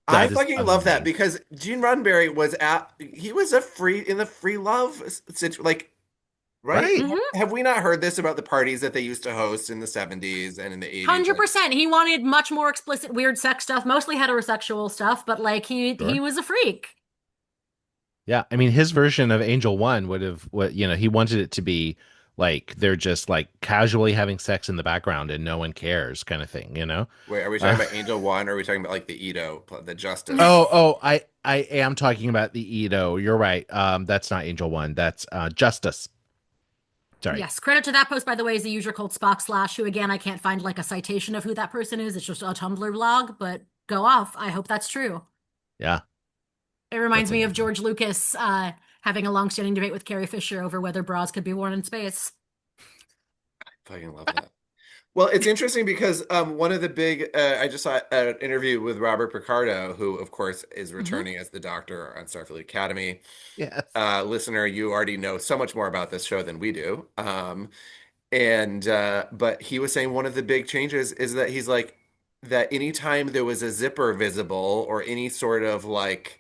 Speaker 7: I
Speaker 6: That is
Speaker 7: fucking love that
Speaker 6: amazing.
Speaker 7: because Gene Roddenberry he was in the free love situation, like, right?
Speaker 6: Right.
Speaker 7: Have we not heard this about the parties that they used to host in the 70s and in the 80s? Like,
Speaker 8: 100%. He wanted much more explicit, weird sex stuff, mostly heterosexual stuff, but like he
Speaker 6: Sure.
Speaker 8: was a freak.
Speaker 6: Yeah, I mean, his version of Angel One would have he wanted it to be like they're just like casually having sex in the background and no one cares kind of thing.
Speaker 7: wait, are we talking about Angel One or are we talking about like the Ito, the Justice?
Speaker 6: Oh, I am talking about the Edo. You're right. That's not Angel One. That's Justice. Sorry.
Speaker 8: Yes, credit to that post, by the way, is the user called Spock Slash, who again I can't find like a citation of who that person is. It's just a Tumblr blog, but go off. I hope that's true.
Speaker 6: Yeah.
Speaker 8: It reminds
Speaker 6: That's
Speaker 8: me of
Speaker 6: amazing.
Speaker 8: George Lucas having a long-standing debate with Carrie Fisher over whether bras could be worn in space.
Speaker 7: Fucking love that. Well, it's interesting because one of the big I just saw an interview with Robert Picardo, who of course is
Speaker 8: Mm-hmm.
Speaker 7: returning as the Doctor on Starfleet Academy.
Speaker 6: Yes.
Speaker 7: Listener, you already know so much more about this show than we do. And but he was saying one of the big changes is that he's like that anytime there was a zipper visible or any sort of like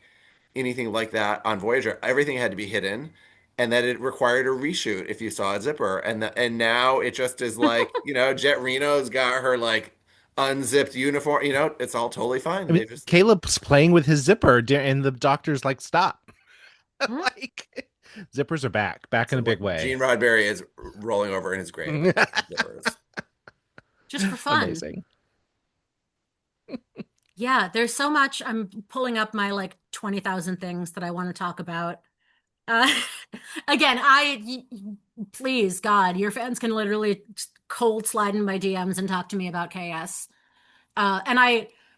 Speaker 7: anything like that on Voyager, everything had to be hidden, and that it required a reshoot if you saw a zipper. And now it just is like, Jet Reno's got her like unzipped uniform, it's all totally
Speaker 6: I
Speaker 7: fine.
Speaker 6: mean,
Speaker 7: They just
Speaker 6: Caleb's playing with his zipper, and the doctor's like, "Stop!"
Speaker 8: Hmm?
Speaker 6: Like, zippers are back in a big way.
Speaker 7: Gene Roddenberry is rolling over in his grave. Zippers.
Speaker 8: Just for fun.
Speaker 6: Amazing.
Speaker 8: Yeah, there's so much. I'm pulling up my like 20,000 things that I want to talk about. Uh, again, please, God, your fans can literally just cold slide in my DMs and talk to me about KS. And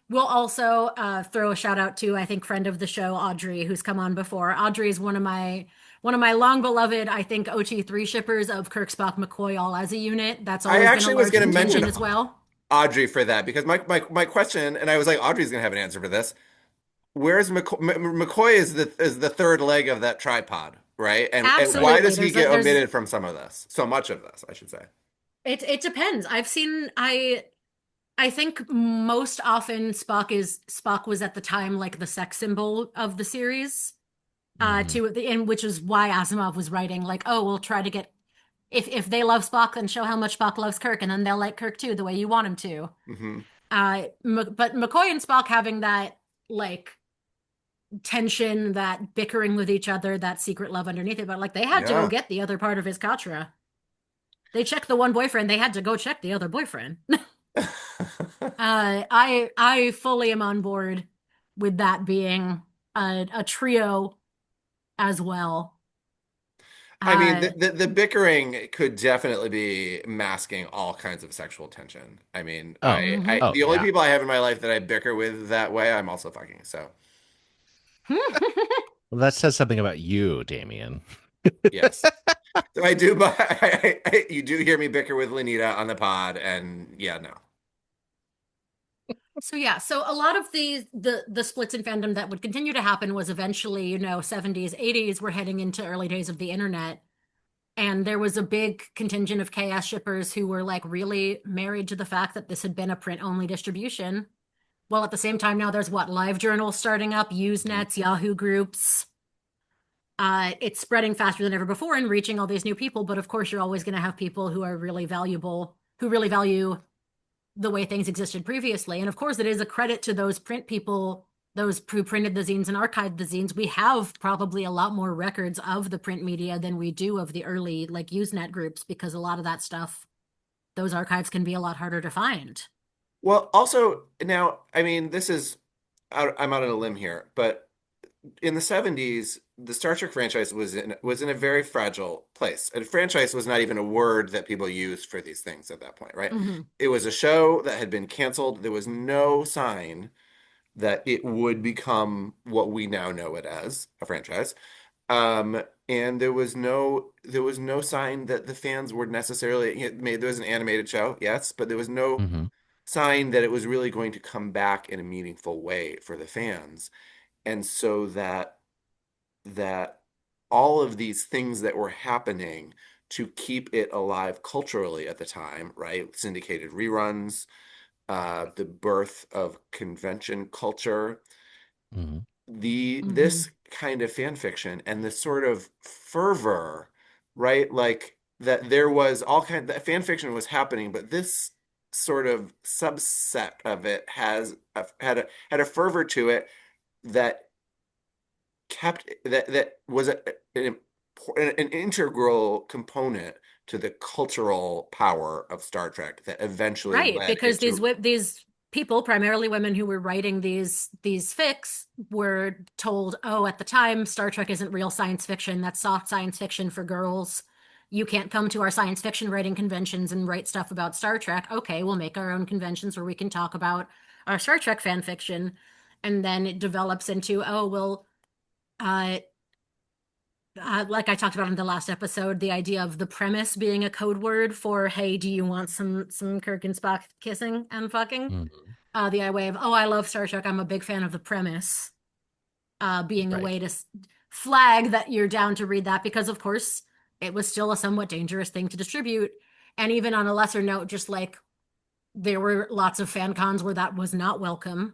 Speaker 8: We'll also throw a shout out to, I think, friend of the show, Audrey, who's come on before. Audrey is one of my long beloved, I think, OT3 shippers of Kirk, Spock, McCoy all as a unit. That's
Speaker 7: I
Speaker 8: always been a
Speaker 7: actually was
Speaker 8: large
Speaker 7: going to mention
Speaker 8: contingent as well.
Speaker 7: Audrey for that because my question, and I was like, Audrey's going to have an answer for this. Where's McCoy is the third leg of that tripod, right? And why
Speaker 8: Absolutely.
Speaker 7: does he get omitted from some of this? So much of this, I should say.
Speaker 8: It depends. I think most often Spock was at the time like the sex symbol of the series. Which is why Asimov was writing like, oh, we'll try to get if they love Spock, then show how much Spock loves Kirk, and then they'll like Kirk too, the way you want him to. But McCoy and Spock having that like tension, that bickering with each other, that secret love underneath it, but like they had to go get the other part of his Katra. They checked the one boyfriend, they had to go check the other boyfriend. I fully am on board with that being a trio as well.
Speaker 7: I mean, the bickering could definitely be masking all kinds of sexual tension. I mean, the only people I have in my life that I bicker with that way, I'm also fucking. So,
Speaker 6: well, that says something about you, Damien.
Speaker 7: Yes, so I do. But you do hear me bicker with Lenita on the pod, and yeah, no.
Speaker 8: So a lot of the splits in fandom that would continue to happen was eventually, 70s, 80s, we're heading into early days of the internet. And there was a big contingent of KS shippers who were like really married to the fact that this had been a print only distribution. Well, at the same time now there's live journals starting up, Usenets, Yahoo groups. It's spreading faster than ever before and reaching all these new people. But of course, you're always going to have people who are really valuable, who really value the way things existed previously. And of course, it is a credit to those print people, those who printed the zines and archived the zines. We have probably a lot more records of the print media than we do of the early like Usenet groups, because a lot of that stuff, those archives can be a lot harder to find.
Speaker 7: Well, also now, I mean, I'm out on a limb here, but in the 70s, the Star Trek franchise was in a very fragile place. And franchise was not even a word that people used for these things at that point, right? It was a show that had been canceled. There was no sign that it would become what we now know it as, a franchise. And there was no sign that the fans were necessarily there was an animated show, yes, but there was no sign that it was really going to come back in a meaningful way for the fans. And so that all of these things that were happening to keep it alive culturally at the time, right? Syndicated reruns, the birth of convention culture, this kind of fan fiction and this sort of fervor, right? Like that there was that fan fiction was happening, but this sort of subset of it had a fervor to it that was an integral component to the cultural power of Star Trek that eventually
Speaker 8: right,
Speaker 7: led
Speaker 8: because
Speaker 7: into...
Speaker 8: these people, primarily women who were writing these fics, were told, oh, at the time Star Trek isn't real science fiction, that's soft science fiction for girls. You can't come to our science fiction writing conventions and write stuff about Star Trek. Okay, we'll make our own conventions where we can talk about our Star Trek fan fiction. And then it develops into, oh, well, like I talked about in the last episode, the idea of the premise being a code word for, hey, do you want some Kirk and Spock kissing and fucking? The way of, oh, I love Star Trek, I'm a big fan of the premise, being a way to flag that you're down to read that, because of course it was still a somewhat dangerous thing to distribute. And even on a lesser note, just like there were lots of fan cons where that was not welcome.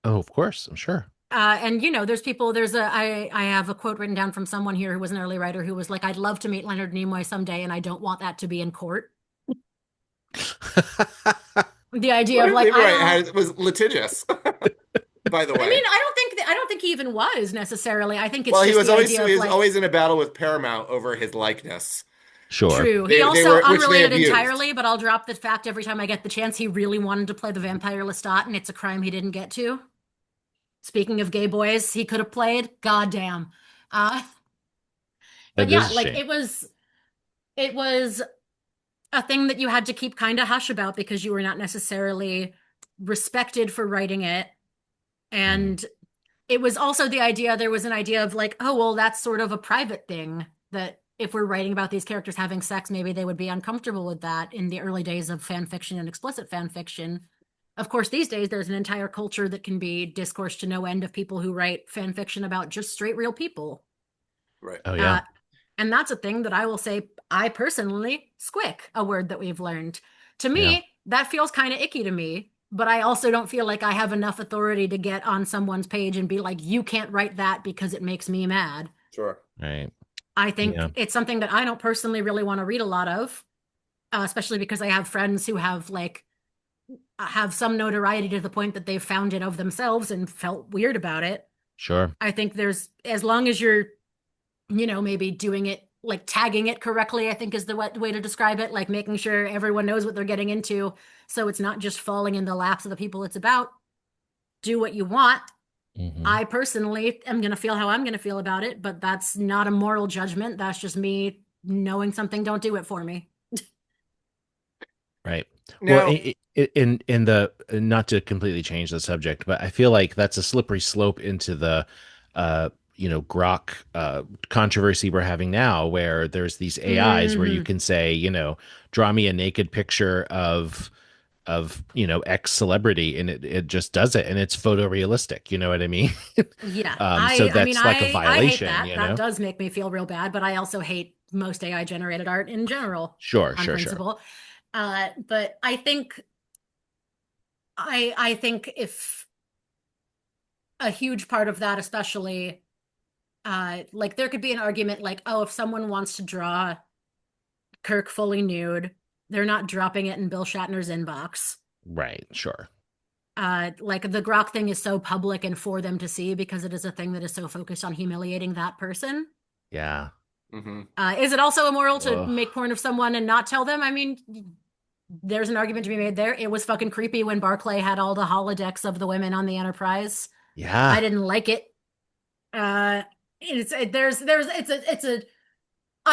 Speaker 6: Oh, of course, I'm sure.
Speaker 8: And I have a quote written down from someone here who was an early writer who was like, I'd love to meet Leonard Nimoy someday, and I don't want that to be in court. The idea of like,
Speaker 7: it was litigious. By the way,
Speaker 8: I mean, I don't think he even was necessarily. I think it's
Speaker 7: well,
Speaker 8: just
Speaker 7: he was always in a battle with Paramount over his likeness.
Speaker 6: Sure.
Speaker 8: True. He also unrelated entirely, but I'll drop the fact every time I get the chance. He really wanted to play the vampire Lestat, and it's a crime he didn't get to. Speaking of gay boys, he could have played. Goddamn. But yeah, like it was a thing that you had to keep kind of hush about because you were not necessarily respected for writing it. And it was also there was an idea of like, oh, well, that's sort of a private thing, that if we're writing about these characters having sex, maybe they would be uncomfortable with that in the early days of fan fiction and explicit fan fiction. Of course, these days there's an entire culture that can be discoursed to no end of people who write fan fiction about just straight real people.
Speaker 7: Right.
Speaker 6: Oh yeah.
Speaker 8: And that's a thing that I will say, I personally, squick, a word that we've learned. To me,
Speaker 6: Yeah.
Speaker 8: that feels kind of icky to me, but I also don't feel like I have enough authority to get on someone's page and be like, you can't write that because it makes me mad.
Speaker 7: Sure.
Speaker 6: Right.
Speaker 8: I think it's something that I don't personally really want to read a lot of, especially because I have friends who have some notoriety to the point that they've found it of themselves and felt weird about it.
Speaker 6: Sure.
Speaker 8: I think as long as you're, maybe doing it, like tagging it correctly, I think is the way to describe it, like making sure everyone knows what they're getting into. So it's not just falling in the laps of the people it's about. Do what you want. I personally am going to feel how I'm going to feel about it, but that's not a moral judgment. That's just me knowing something don't do it for me.
Speaker 6: Right.
Speaker 7: Now,
Speaker 6: Well, in the, not to completely change the subject, but I feel like that's a slippery slope into the grok controversy we're having now, where there's these AIs where you can say, draw me a naked picture of X celebrity, and it just does it, and it's photorealistic. You know what I mean?
Speaker 8: Yeah.
Speaker 6: So that's like a violation.
Speaker 8: I hate that. That does make me feel real bad, but I also hate most AI generated art in general.
Speaker 6: Sure.
Speaker 8: Principle. But I think if a huge part of that, especially, like there could be an argument like, oh, if someone wants to draw Kirk fully nude, they're not dropping it in Bill Shatner's inbox.
Speaker 6: Right. Sure.
Speaker 8: Like the grok thing is so public and for them to see because it is a thing that is so focused on humiliating that person.
Speaker 6: Yeah.
Speaker 8: Is it also immoral to make porn of someone and not tell them? I mean, there's an argument to be made there. It was fucking creepy when Barclay had all the holodecks of the women on the Enterprise.
Speaker 6: Yeah.
Speaker 8: I didn't like it. I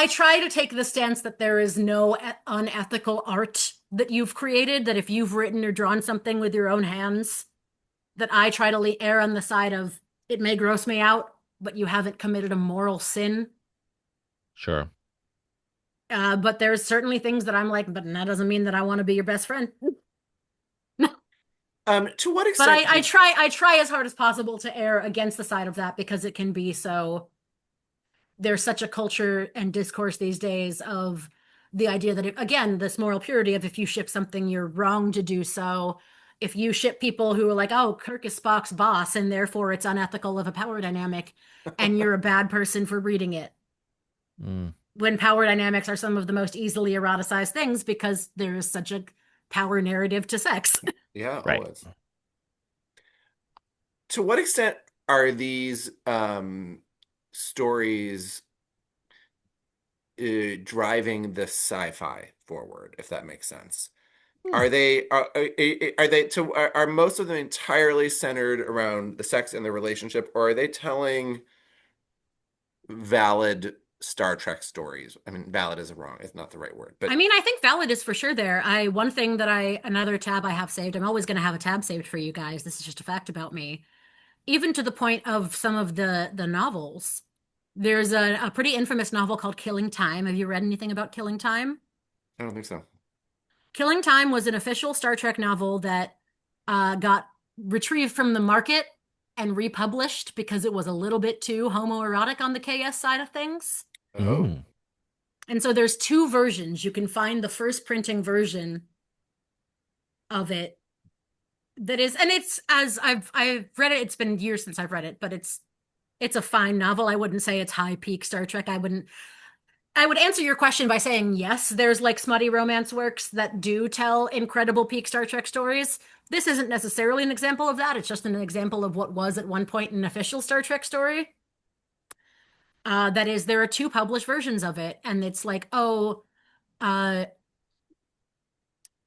Speaker 8: try to take the stance that there is no unethical art that you've created, that if you've written or drawn something with your own hands, that I try to err on the side of it may gross me out, but you haven't committed a moral sin.
Speaker 6: Sure.
Speaker 8: But there's certainly things that I'm like, but that doesn't mean that I want to be your best friend.
Speaker 7: To what extent?
Speaker 8: But I try as hard as possible to err against the side of that because it can be so. There's such a culture and discourse these days of the idea that, again, this moral purity of if you ship something, you're wrong to do so. If you ship people who are like, oh, Kirk is Spock's boss, and therefore it's unethical of a power dynamic, and you're a bad person for reading it. When power dynamics are some of the most easily eroticized things because there is such a power narrative to sex.
Speaker 7: Yeah,
Speaker 6: right.
Speaker 7: Always. To what extent are these stories driving the sci-fi forward, if that makes sense? Are most of them entirely centered around the sex and the relationship, or are they telling valid Star Trek stories? I mean, valid is not the right word, but
Speaker 8: I mean, I think valid is for sure there. Another tab I have saved, I'm always going to have a tab saved for you guys. This is just a fact about me. Even to the point of some of the novels. There's a pretty infamous novel called Killing Time. Have you read anything about Killing Time?
Speaker 7: I don't think so.
Speaker 8: Killing Time was an official Star Trek novel that got retrieved from the market and republished because it was a little bit too homoerotic on the KS side of things.
Speaker 7: Oh.
Speaker 8: And so there's two versions. You can find the first printing version of it that is, and it's, as I've read it, it's been years since I've read it, but it's a fine novel. I wouldn't say it's high peak Star Trek. I would answer your question by saying yes, there's like smutty romance works that do tell incredible peak Star Trek stories. This isn't necessarily an example of that. It's just an example of what was at one point an official Star Trek story. That is, there are two published versions of it, and it's like,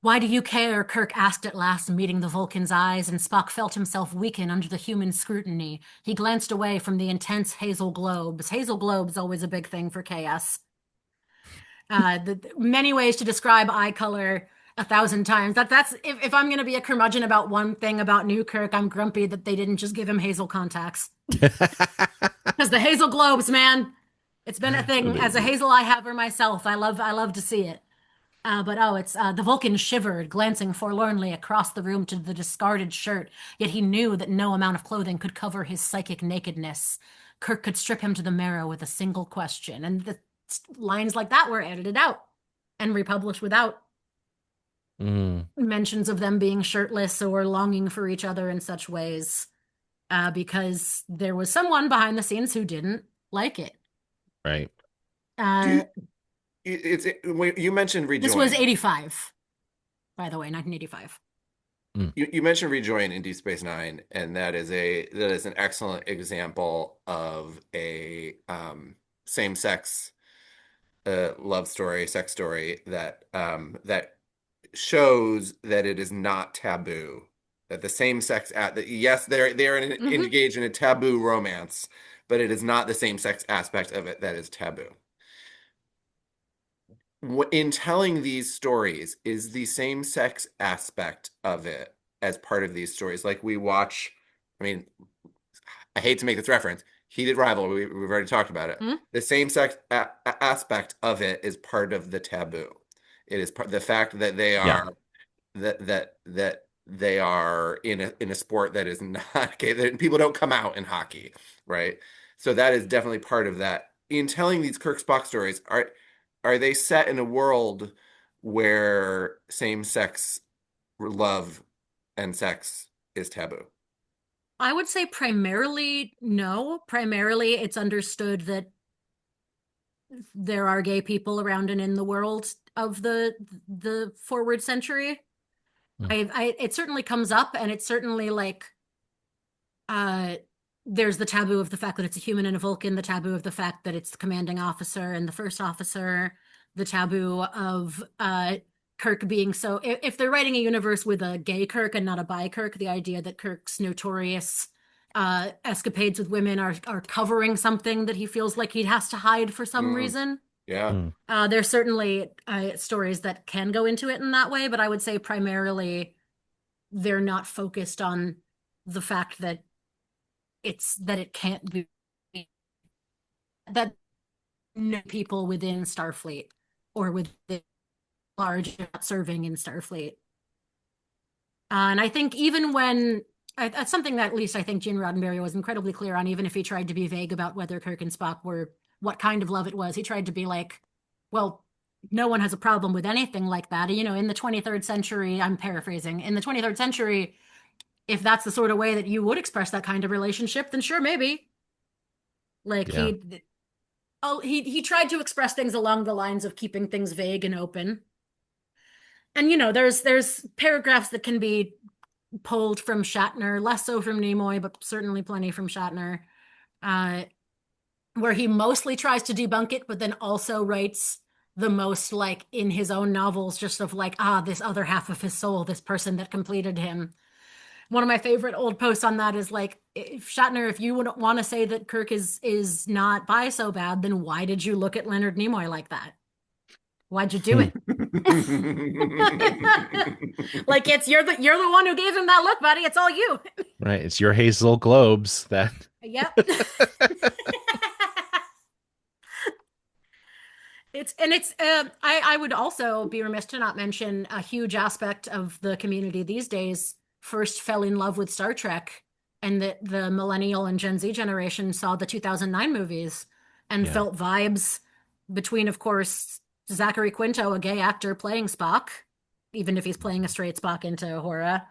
Speaker 8: why do you care? Kirk asked at last, meeting the Vulcan's eyes, and Spock felt himself weaken under the human scrutiny. He glanced away from the intense hazel globes. Hazel globes always a big thing for KS. The many ways to describe eye color, 1,000 times. That's if I'm gonna be a curmudgeon about one thing about New Kirk, I'm grumpy that they didn't just give him hazel contacts. Because the hazel globes, man, it's been a thing. As a hazel eye haver myself, I love to see it. But oh, it's the Vulcan shivered, glancing forlornly across the room to the discarded shirt. Yet he knew that no amount of clothing could cover his psychic nakedness. Kirk could strip him to the marrow with a single question, and the lines like that were edited out and republished without mentions of them being shirtless or longing for each other in such ways, because there was someone behind the scenes who didn't like it.
Speaker 6: Right.
Speaker 7: You mentioned Rejoin.
Speaker 8: This was 85, by the way, 1985.
Speaker 7: You mentioned Rejoin in Deep Space Nine, and that is an excellent example of a same-sex love story, sex story that shows that it is not taboo. That the same-sex yes, they're engaged in a taboo romance, but it is not the same-sex aspect of it that is taboo. In telling these stories, is the same-sex aspect of it as part of these stories? Like we watch, I mean, I hate to make this reference, Heated Rival, we've already talked about it. The same-sex aspect of it is part of the taboo. It is the fact that they are that they are in a sport that is not okay. That people don't come out in hockey, right? So that is definitely part of that. In telling these Kirk Spock stories, are they set in a world where same-sex love and sex is taboo?
Speaker 8: I would say primarily no. Primarily, it's understood that there are gay people around and in the world of the forward century. It certainly comes up, and it's certainly like there's the taboo of the fact that it's a human and a Vulcan, the taboo of the fact that it's the commanding officer and the first officer, the taboo of Kirk being so. If they're writing a universe with a gay Kirk and not a bi Kirk, the idea that Kirk's notorious escapades with women are covering something that he feels like he has to hide for some reason.
Speaker 7: Yeah.
Speaker 8: There's certainly stories that can go into it in that way, but I would say primarily they're not focused on the fact that it can't be that no people within Starfleet or within large not serving in Starfleet. And I think even when that's something that at least I think Gene Roddenberry was incredibly clear on, even if he tried to be vague about whether Kirk and Spock were what kind of love it was, he tried to be like, well, no one has a problem with anything like that. You know, in the 23rd century, I'm paraphrasing, in the 23rd century, if that's the sort of way that you would express that kind of relationship, then sure, maybe. Like he tried to express things along the lines of keeping things vague and open. And, you know, there's paragraphs that can be pulled from Shatner, less so from Nimoy, but certainly plenty from Shatner, where he mostly tries to debunk it, but then also writes the most like in his own novels, just of like, this other half of his soul, this person that completed him. One of my favorite old posts on that is like, Shatner, if you would want to say that Kirk is not bi so bad, then why did you look at Leonard Nimoy like that? Why'd you do it? Like you're the one who gave him that look, buddy. It's all you.
Speaker 6: Right. It's your hazel globes that.
Speaker 8: Yep. I would also be remiss to not mention a huge aspect of the community these days first fell in love with Star Trek, and that the millennial and Gen Z generation saw the 2009 movies and felt vibes between, of course, Zachary Quinto, a gay actor playing Spock, even if he's playing a straight Spock into Uhura,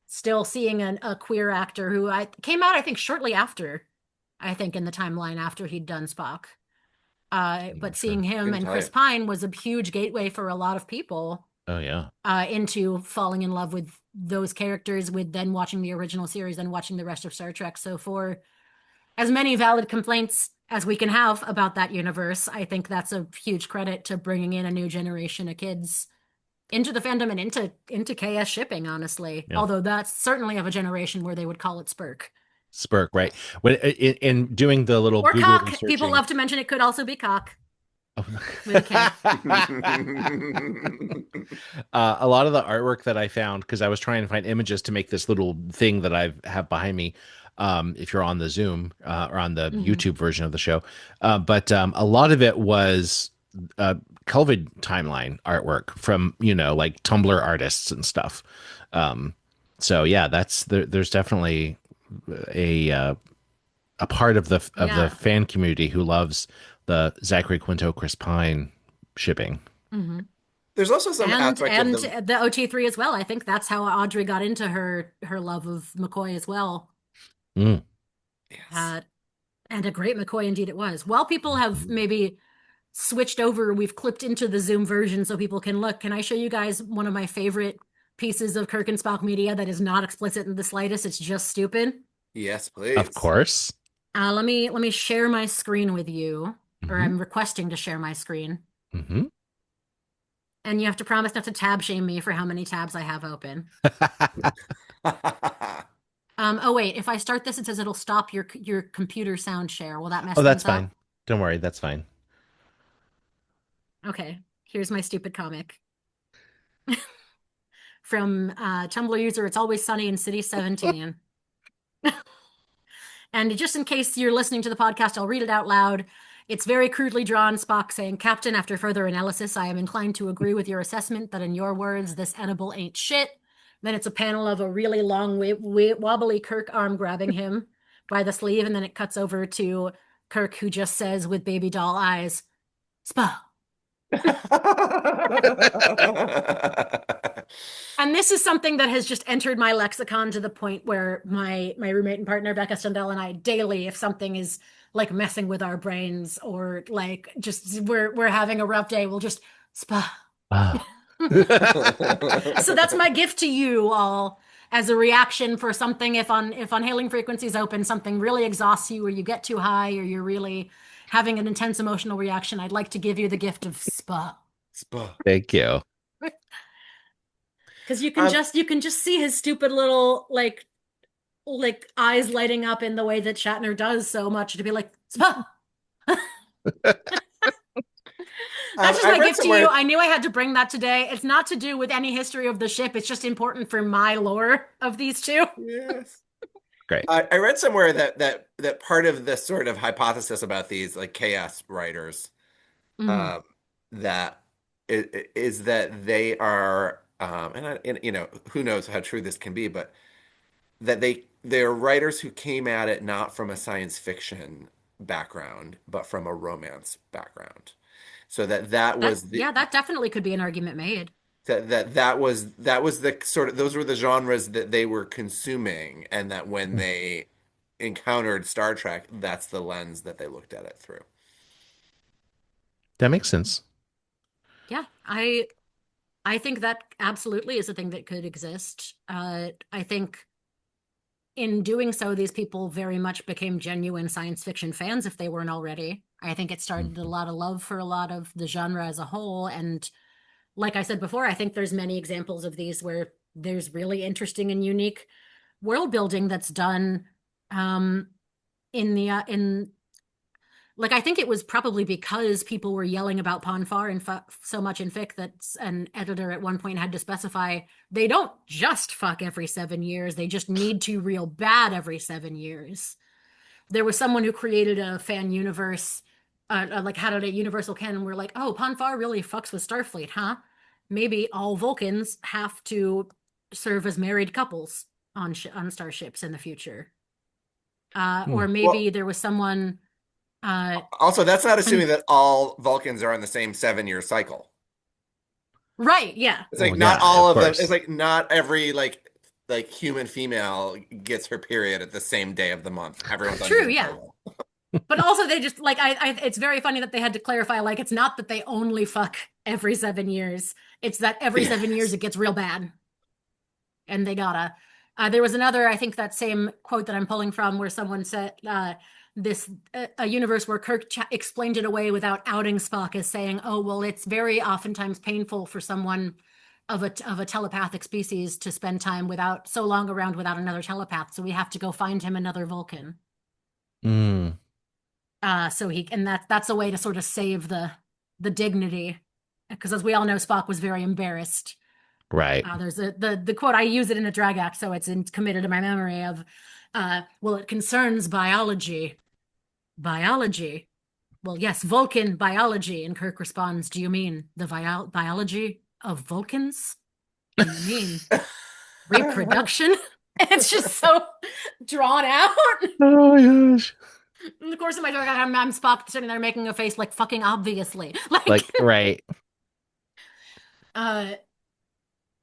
Speaker 8: still seeing a queer actor who came out, I think, shortly after, I think in the timeline after he'd done Spock. But seeing him and Chris Pine was a huge gateway for a lot of people.
Speaker 6: Oh, yeah.
Speaker 8: Into falling in love with those characters, with then watching the original series and watching the rest of Star Trek. So for as many valid complaints as we can have about that universe, I think that's a huge credit to bringing in a new generation of kids into the fandom and into KS shipping, honestly. Yeah. Although that's certainly of a generation where they would call it Spurk.
Speaker 6: Spurk, right. When in doing the little
Speaker 8: or
Speaker 6: Google
Speaker 8: cock,
Speaker 6: researching,
Speaker 8: people love to mention it could also be cock. with a K.
Speaker 6: A lot of the artwork that I found, because I was trying to find images to make this little thing that I have behind me, if you're on the Zoom or on the YouTube version of the show, but a lot of it was COVID timeline artwork from, like Tumblr artists and stuff. So yeah, there's definitely a part of the fan community who loves the Zachary Quinto Chris Pine shipping.
Speaker 8: Mm-hmm.
Speaker 7: There's also some aspect
Speaker 8: and
Speaker 7: of
Speaker 8: the OT3 as well. I think that's how Audrey got into her love of McCoy as well.
Speaker 6: Yes.
Speaker 8: And a great McCoy indeed it was. While people have maybe switched over, we've clipped into the Zoom version so people can look. Can I show you guys one of my favorite pieces of Kirk and Spock media that is not explicit in the slightest? It's just stupid.
Speaker 7: Yes, please.
Speaker 6: Of course.
Speaker 8: Let me share my screen with you, or I'm requesting to share my screen.
Speaker 6: Mm-hmm.
Speaker 8: And you have to promise not to tab shame me for how many tabs I have open. Oh wait, if I start this, it says it'll stop your computer sound share. Will that mess?
Speaker 6: Oh, that's
Speaker 8: things up?
Speaker 6: fine. Don't worry, that's fine.
Speaker 8: Okay, here's my stupid comic from Tumblr user. It's always sunny in City 17. And just in case you're listening to the podcast, I'll read it out loud. It's very crudely drawn. Spock saying, "Captain, after further analysis, I am inclined to agree with your assessment that in your words, this edible ain't shit." Then it's a panel of a really long, wobbly Kirk arm grabbing him by the sleeve. And then it cuts over to Kirk, who just says with baby doll eyes, "Spa." And this is something that has just entered my lexicon to the point where my roommate and partner, Becca Stendel, and I daily, if something is like messing with our brains or like just we're having a rough day, we'll just spa. So that's my gift to you all as a reaction for something. If unhailing frequencies open, something really exhausts you or you get too high or you're really having an intense emotional reaction, I'd like to give you the gift of spa.
Speaker 7: Spa.
Speaker 6: Thank you.
Speaker 8: Because you can just see his stupid little like eyes lighting up in the way that Shatner does so much to be like, spa. That's just my gift to you. I knew I had to bring that today. It's not to do with any history of the ship. It's just important for my lore of these two.
Speaker 7: Yes.
Speaker 6: Great.
Speaker 7: I read somewhere that part of the sort of hypothesis about these like chaos writers, that is that they are, and who knows how true this can be, but that they're writers who came at it not from a science fiction background, but from a romance background. So that
Speaker 8: definitely could be an argument made.
Speaker 7: That was the sort of, those were the genres that they were consuming, and that when they encountered Star Trek, that's the lens that they looked at it through.
Speaker 6: That makes sense.
Speaker 8: Yeah, I think that absolutely is a thing that could exist. I think in doing so, these people very much became genuine science fiction fans if they weren't already. I think it started a lot of love for a lot of the genre as a whole. And like I said before, I think there's many examples of these where there's really interesting and unique world building that's done I think it was probably because people were yelling about Ponfar so much in fic that an editor at one point had to specify they don't just fuck every 7 years. They just need to real bad every 7 years. There was someone who created a fan universe, had a universal canon where like, oh, Ponfar really fucks with Starfleet, huh? Maybe all Vulcans have to serve as married couples on starships in the future. Or maybe there was someone...
Speaker 7: also, that's not assuming that all Vulcans are on the same 7-year cycle.
Speaker 8: Right, yeah.
Speaker 7: It's like not all of them. It's like not every like human female gets her period at the same day of the month. Everyone's
Speaker 8: true, yeah. But also they just like it's very funny that they had to clarify like it's not that they only fuck every 7 years. It's that every 7 years it gets real bad. And they gotta. There was another, I think that same quote that I'm pulling from where someone said a universe where Kirk explained it away without outing Spock as saying, oh, well, it's very oftentimes painful for someone of a telepathic species to spend time so long around without another telepath. So we have to go find him another Vulcan. So that's a way to sort of save the the dignity, because as we all know, Spock was very embarrassed.
Speaker 6: Right.
Speaker 8: There's the quote, I use it in a drag act, so it's committed to my memory of, well, it concerns biology. Biology. Well, yes, Vulcan biology. And Kirk responds, do you mean the biology of Vulcans? Do you mean reproduction? It's just so drawn out.
Speaker 6: Oh my gosh.
Speaker 8: In the course of my talk, I'm Spock sitting there making a face like fucking obviously.
Speaker 6: Like, right.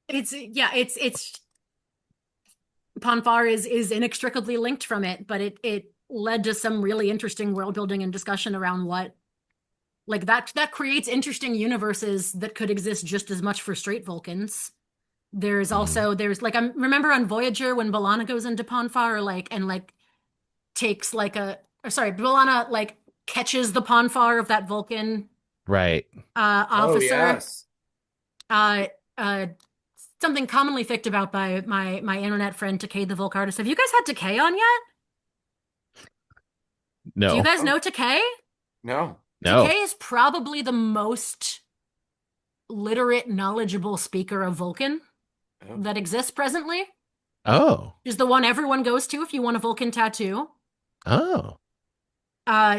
Speaker 8: It's Ponfar is inextricably linked from it, but it led to some really interesting world building and discussion around what, like, that creates interesting universes that could exist just as much for straight Vulcans. There's also like, I remember on Voyager when B'Elanna goes into Ponfar, takes like B'Elanna like catches the Ponfar of that Vulcan
Speaker 6: Right.
Speaker 8: officer.
Speaker 7: Oh, yes.
Speaker 8: Something commonly ficked about by my internet friend Takei the Volk artist. Have you guys had Takei on yet?
Speaker 6: No.
Speaker 8: Do you guys know Takei?
Speaker 7: No.
Speaker 8: Takei is probably the most literate, knowledgeable speaker of Vulcan that exists presently.
Speaker 6: Oh.
Speaker 8: She's the one everyone goes to if you want a Vulcan tattoo.
Speaker 6: Oh.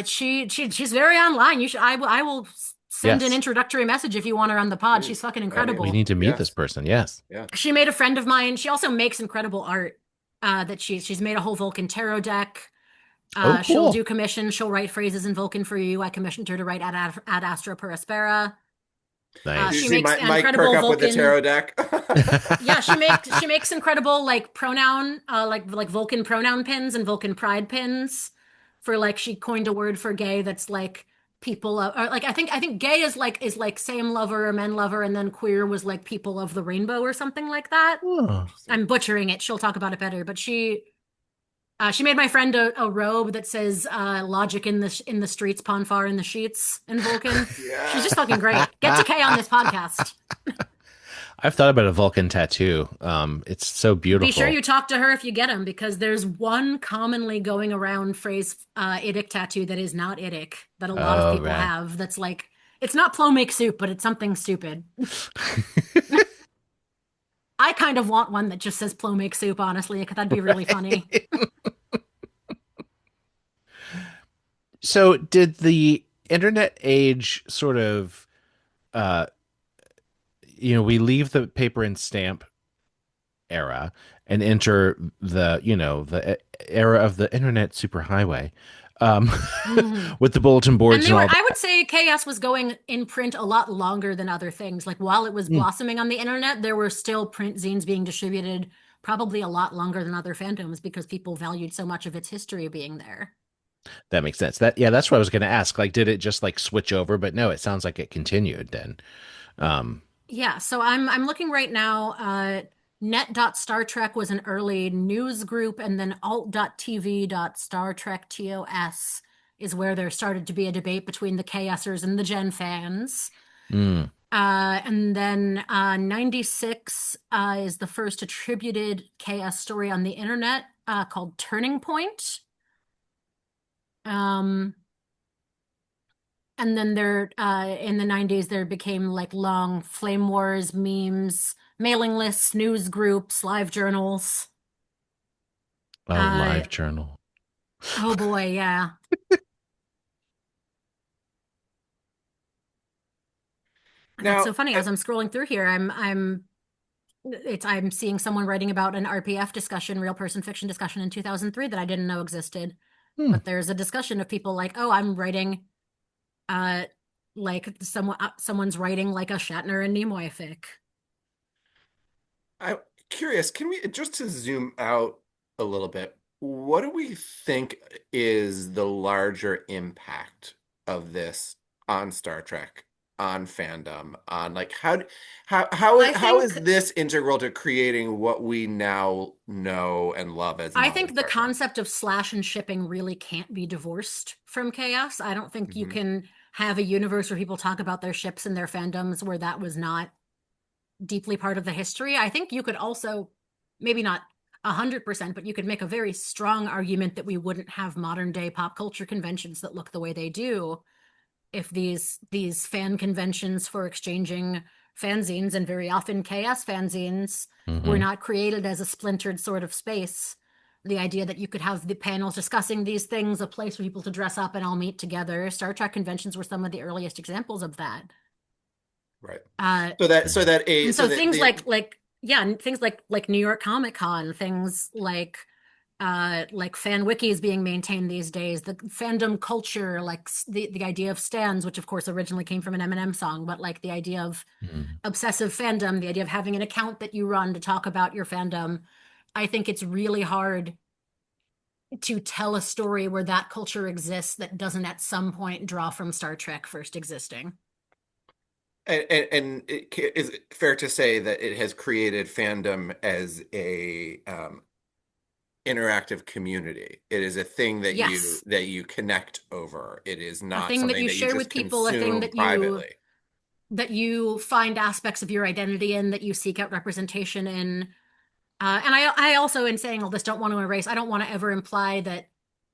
Speaker 8: She's very online. You should. I will send an introductory message if you want her on the pod. She's fucking incredible.
Speaker 6: We need to meet this person. Yes.
Speaker 7: Yeah.
Speaker 8: She made a friend of mine. She also makes incredible art. That she's made a whole Vulcan tarot deck.
Speaker 6: Cool.
Speaker 8: She'll do commissions. She'll write phrases in Vulcan for you. I commissioned her to write Ad Astra per Aspera.
Speaker 6: Nice.
Speaker 8: She
Speaker 7: makes
Speaker 8: makes
Speaker 7: Mike
Speaker 8: incredible
Speaker 7: Kirk up
Speaker 8: Vulcan
Speaker 7: with the tarot deck.
Speaker 8: Yeah, she makes incredible like pronoun like Vulcan pronoun pins and Vulcan pride pins for, like, she coined a word for gay that's like people of, or like I think gay is like same lover or men lover, and then queer was like people of the rainbow or something like that.
Speaker 6: Oh.
Speaker 8: I'm butchering it. She'll talk about it better, but she made my friend a robe that says "Logic in the streets, Ponfar in the sheets" in Vulcan.
Speaker 7: Yeah.
Speaker 8: She's just fucking great. Get to Kay on this podcast.
Speaker 6: I've thought about a Vulcan tattoo. It's so beautiful.
Speaker 8: Be sure you talk to her if you get them, because there's one commonly going around phrase idic tattoo that is not idic that a lot of people have. That's like, it's not plo make soup, but it's something stupid. I kind of want one that just says plo make soup, honestly, because that'd be really funny.
Speaker 6: So did the internet age sort of, we leave the paper and stamp era and enter the era of the internet superhighway, with the bulletin boards and all that.
Speaker 8: I would say KS was going in print a lot longer than other things. Like, while it was blossoming on the internet, there were still print zines being distributed probably a lot longer than other fandoms, because people valued so much of its history being there.
Speaker 6: That makes sense. That's what I was going to ask. Like, did it just like switch over? But no, it sounds like it continued then.
Speaker 8: Yeah, so I'm looking right now. Net.StarTrek was an early news group, and then alt.tv.StarTrekTOS is where there started to be a debate between the KSers and the Gen fans. And then 96 is the first attributed KS story on the internet, called Turning Point. And then there, in the 90s, there became like long flame wars, memes, mailing lists, news groups, live journals.
Speaker 6: Oh, live journal.
Speaker 8: Oh boy, yeah. That's so funny. As I'm scrolling through here, I'm seeing someone writing about an RPF discussion, real person fiction discussion in 2003 that I didn't know existed. But there's a discussion of people like, oh, I'm writing, like someone's writing like a Shatner and Nimoy fic.
Speaker 7: I'm curious, can we just to zoom out a little bit, what do we think is the larger impact of this on Star Trek, on fandom, on like how is this integral to creating what we now know and love as
Speaker 8: I think the
Speaker 7: Star Trek?
Speaker 8: concept of slash and shipping really can't be divorced from chaos. I don't think you can have a universe where people talk about their ships and their fandoms where that was not deeply part of the history. I think you could also, maybe not 100%, but you could make a very strong argument that we wouldn't have modern day pop culture conventions that look the way they do if these fan conventions for exchanging fanzines, and very often chaos fanzines, were not created as a splintered sort of space. The idea that you could have the panels discussing these things, a place for people to dress up and all meet together. Star Trek conventions were some of the earliest examples of that.
Speaker 7: Right.
Speaker 8: Things like New York Comic Con, things like fan wikis being maintained these days, the fandom culture, like the idea of stands, which of course originally came from an Eminem song, but like the idea of obsessive fandom, the idea of having an account that you run to talk about your fandom. I think it's really hard to tell a story where that culture exists that doesn't at some point draw from Star Trek first existing.
Speaker 7: And is it fair to say that it has created fandom as a interactive community? It is a thing that you connect over. It is not
Speaker 8: a thing
Speaker 7: something
Speaker 8: that you share with people, a thing that
Speaker 7: privately.
Speaker 8: You find aspects of your identity in, that you seek out representation in. And I also, in saying all this, don't want to erase, I don't want to ever imply that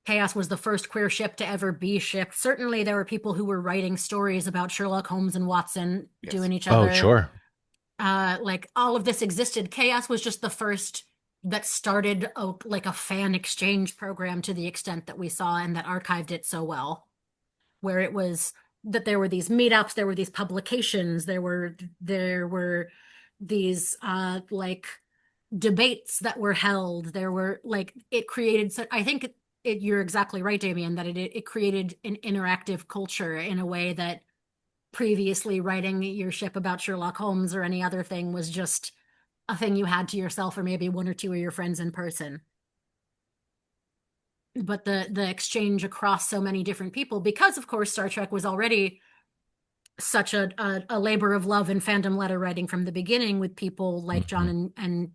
Speaker 8: Chaos was the first queer ship to ever be shipped. Certainly there were people who were writing stories about Sherlock Holmes and Watson doing each other.
Speaker 6: Oh, sure.
Speaker 8: Like all of this existed. Chaos was just the first that started a fan exchange program to the extent that we saw, and that archived it so well, where it was that there were these meetups, there were these publications, there were these debates that were held. There were it created. So I think you're exactly right, Damien, that it created an interactive culture in a way that previously writing your ship about Sherlock Holmes or any other thing was just a thing you had to yourself, or maybe one or two of your friends in person. But the exchange across so many different people, because of course Star Trek was already such a labor of love and fandom letter writing from the beginning, with people like John and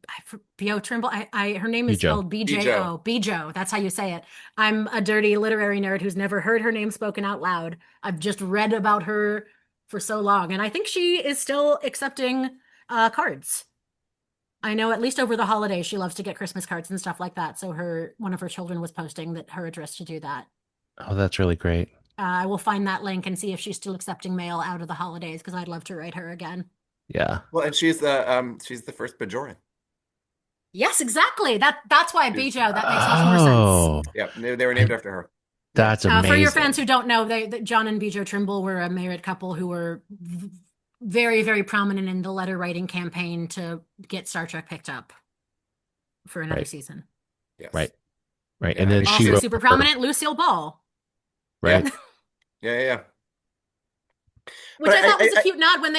Speaker 8: B.O. Trimble. Her name is spelled B-J-O. B-Jo. That's how you say it. I'm a dirty literary nerd who's never heard her name spoken out loud. I've just read about her for so long, and I think she is still accepting cards. I know at least over the holidays she loves to get Christmas cards and stuff like that. So one of her children was posting that her address to do that.
Speaker 6: Oh, that's really great.
Speaker 8: I will find that link and see if she's still accepting mail out of the holidays, because I'd love to write her again.
Speaker 6: Yeah.
Speaker 7: Well, and she's the first Bajoran.
Speaker 8: Yes, exactly. That's why Bijo. That makes much more sense.
Speaker 7: Yeah, they were named after her.
Speaker 6: That's amazing.
Speaker 8: For your fans who don't know, John and Bijo Trimble were a married couple who were very, very prominent in the letter writing campaign to get Star Trek picked up for another season.
Speaker 7: Yes.
Speaker 6: Right.
Speaker 7: Yeah,
Speaker 6: And then
Speaker 8: also
Speaker 6: she wrote
Speaker 8: super prominent, Lucille Ball.
Speaker 6: Right.
Speaker 7: Yeah.
Speaker 8: Which I thought was a cute nod when